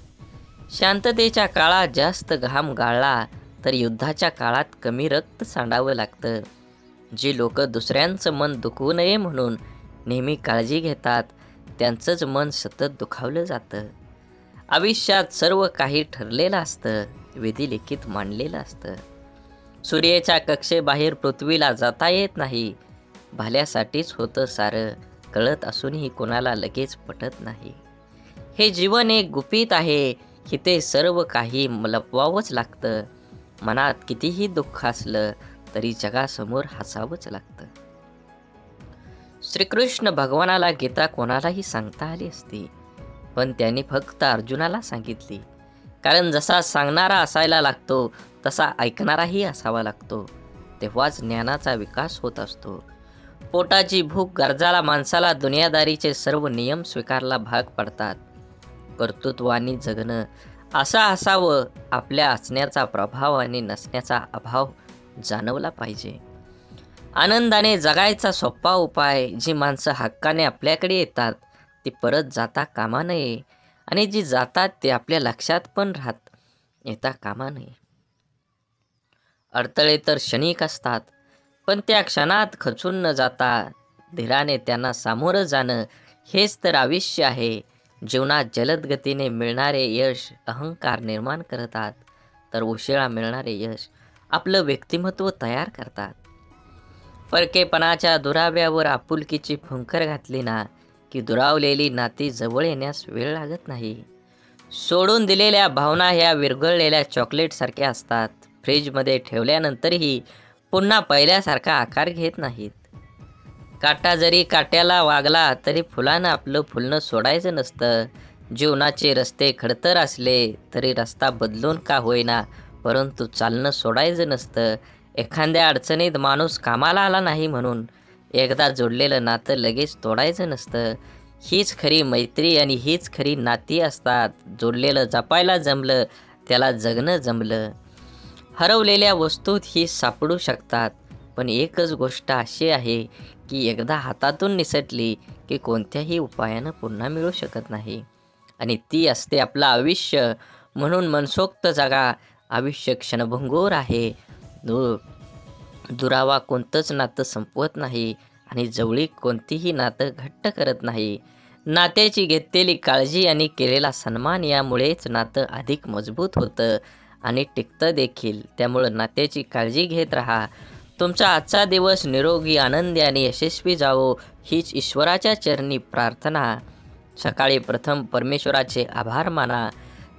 शांततेच्या काळात जास्त घाम गाळला तर युद्धाच्या काळात कमी रक्त सांडावं लागतं. जी लोक दुसऱ्यांचं मन दुखवू नये म्हणून नेहमी काळजी घेतात, त्यांचंच मन सतत दुखावलं जातं. आयुष्यात सर्व काही ठरलेलं असतं, विधिलिखित मांडलेलं असतं. सूर्याच्या कक्षेबाहेर पृथ्वीला जाता येत नाही. भल्यासाठीच होतं सारं, कळत असूनही कोणाला लगेच पटत नाही. हे जीवन एक गुपित आहे की ते सर्व काही लपवावंच लागतं. मनात कितीही दुःख असलं तरी जगासमोर हसावंच लागतं. श्रीकृष्ण भगवानाला गीता कोणालाही सांगता आली असती, पण त्यांनी फक्त अर्जुनाला सांगितली. कारण जसा सांगणारा असायला लागतो तसा ऐकणाराही असावा लागतो. तेव्हाच ज्ञानाचा विकास होत असतो. पोटाची भूक गरजाला माणसाला दुनियादारीचे सर्व नियम स्वीकारला भाग पडतात. कर्तृत्वानी जगणं असं असावं, आपल्या असण्याचा प्रभाव आणि नसण्याचा अभाव जाणवला पाहिजे. आनंदाने जगायचा सोपा उपाय, जी माणसं हक्काने आपल्याकडे येतात ती परत जाता कामा नये, आणि जी जातात ते आपल्या लक्षात पण येता कामा नये. अडथळे तर क्षणिक असतात, पण त्या क्षणात खचून न जाता धीराने त्यांना सामोरं जाणं हेच तर आयुष्य आहे. जीवनात जलद गतीने मिळणारे यश अहंकार निर्माण करतात, तर उशिरा मिळणारे यश आपलं व्यक्तिमत्व तयार करतात. परकेपणाच्या दुराव्यावर आपुलकीची फुंकर घातली ना की दुरावलेली नाती जवळ येण्यास वेळ लागत नाही. सोडून दिलेल्या भावना ह्या विरघळलेल्या चॉकलेटसारख्या असतात. फ्रीजमध्ये ठेवल्यानंतरही पुन्हा पहिल्यासारखा आकार घेत नाहीत. काटा जरी काट्याला वागला तरी फुलानं आपलं फुलणं सोडायचं नसतं. जीवनाचे रस्ते खडतर असले तरी रस्ता बदलून का होईना, परंतु चालणं सोडायचं नसतं. एखाद्या अडचणीत माणूस कामाला आला नाही म्हणून एकदा जोडलेलं नातं लगेच तोडायचं नसतं. हीच खरी मैत्री आणि हीच खरी नाती असतात. जोडलेलं जपायला जमलं, त्याला जगणं जमलं. हरवलेल्या वस्तूत ही सापडू शकतात, पण एकच गोष्ट अशी आहे की एकदा हातातून निसटली की कोणत्याही उपायानं पुन्हा मिळू शकत नाही, आणि ती असते आपलं आयुष्य. म्हणून मनसोक्त जगा. आयुष्य क्षणभंगूर आहे. दुरावा कोणतंच नातं संपवत नाही आणि जवळीक कोणतीही नातं घट्ट करत नाही. नात्याची घेतलेली काळजी आणि केलेला सन्मान यामुळेच नातं अधिक मजबूत होतं आणि टिकतं देखील. त्यामुळं नात्याची काळजी घेत राहा. तुमचा आजचा दिवस निरोगी, आनंदी आणि यशस्वी जावो हीच ईश्वराच्या चरणी प्रार्थना. सकाळी प्रथम परमेश्वराचे आभार माना.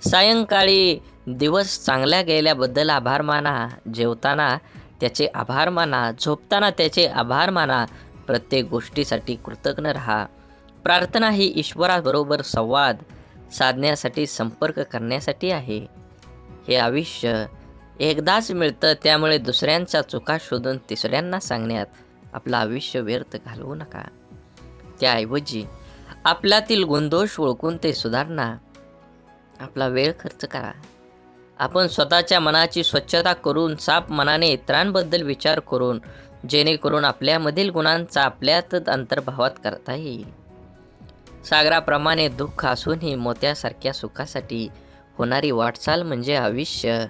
सायंकाळी दिवस चांगल्या गेल्याबद्दल आभार माना. जेवताना त्याचे आभार माना. झोपताना त्याचे आभार माना. प्रत्येक गोष्टीसाठी कृतज्ञ राहा. प्रार्थना ही ईश्वराबरोबर संवाद साधण्यासाठी, संपर्क करण्यासाठी आहे. हे आयुष्य एकदाच मिळतं, त्यामुळे दुसऱ्यांच्या चुका शोधून तिसऱ्यांना सांगण्यात आपलं आयुष्य व्यर्थ घालवू नका. त्याऐवजी आपल्यातील गुणदोष ओळखून ते सुधारणा आपला वेळ खर्च करा. आपण स्वतःच्या मनाची स्वच्छता करून, साफ मनाने इतरांबद्दल विचार करून, जेणेकरून आपल्यामधील गुणांचा आपल्यातच अंतर्भावात करता येईल. सागराप्रमाणे दुःख असूनही मोत्यासारख्या सुखासाठी होणारी वाटचाल म्हणजे आयुष्य.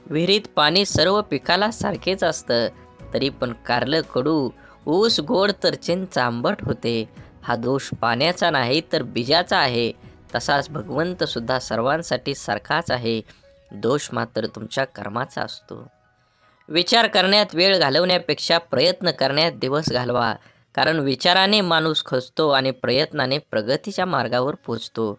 विहिरीत पाणी सर्व पिकाला सारखेच असतं, तरी पण कारलं कडू, ऊस गोड तर चिंच आंबट होते. हा दोष पाण्याचा नाही तर बीजाचा आहे. तसाच भगवंत सुद्धा सर्वांसाठी सारखाच आहे. दोष मात्र तुमच्या कर्माचा असतो. विचार करण्यात वेळ घालवण्यापेक्षा प्रयत्न करण्यात दिवस घालवा. कारण विचाराने माणूस खचतो आणि प्रयत्नाने प्रगतीच्या मार्गावर पोचतो.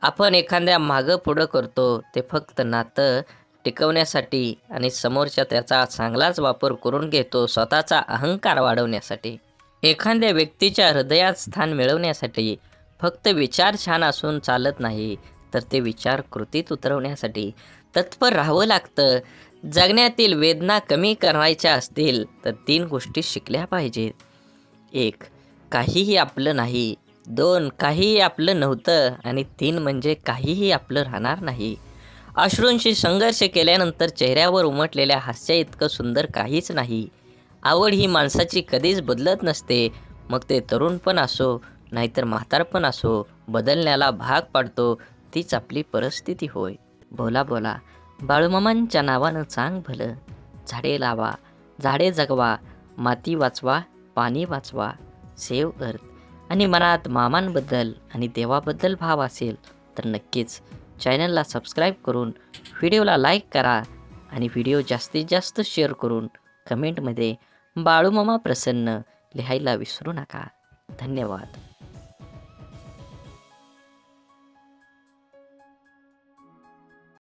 आपण एखाद्या मागं पुढं करतो ते फक्त नातं टिकवण्यासाठी आणि समोरच्या त्याचा चांगलाच वापर करून घेतो स्वतःचा अहंकार वाढवण्यासाठी. एखाद्या व्यक्तीच्या हृदयात स्थान मिळवण्यासाठी फक्त विचार छान असून चालत नाही, तर ते विचार कृतीत उतरवण्यासाठी तत्पर राहावं लागतं. जगण्यातील वेदना कमी करायच्या असतील तर 3 गोष्टी शिकल्या पाहिजेत. 1. काहीही आपलं नाही. 2. काहीही आपलं नव्हतं. आणि 3 म्हणजे काहीही आपलं राहणार नाही. अश्रूंशी संघर्ष केल्यानंतर चेहऱ्यावर उमटलेल्या हास्य इतकं सुंदर काहीच नाही. आवड ही माणसाची कधीच बदलत नसते. मग ते तरुणपण असो नाहीतर म्हातारपण असो, बदलण्याला भाग पाडतो तीच आपली परिस्थिती होय. बोला बोला बाळूमामांच्या नावानं चांग भलं. झाडे लावा, झाडे जगवा, माती वाचवा, पाणी वाचवा, सेव्ह अर्थ. आणि मनात मामांबद्दल आणि देवाबद्दल भाव असेल तर नक्कीच चॅनलला सबस्क्राईब करून व्हिडिओला लाईक करा आणि व्हिडिओ जास्तीत जास्त शेअर करून कमेंटमध्ये बाळूमामा प्रसन्न लिहायला विसरू नका. धन्यवाद.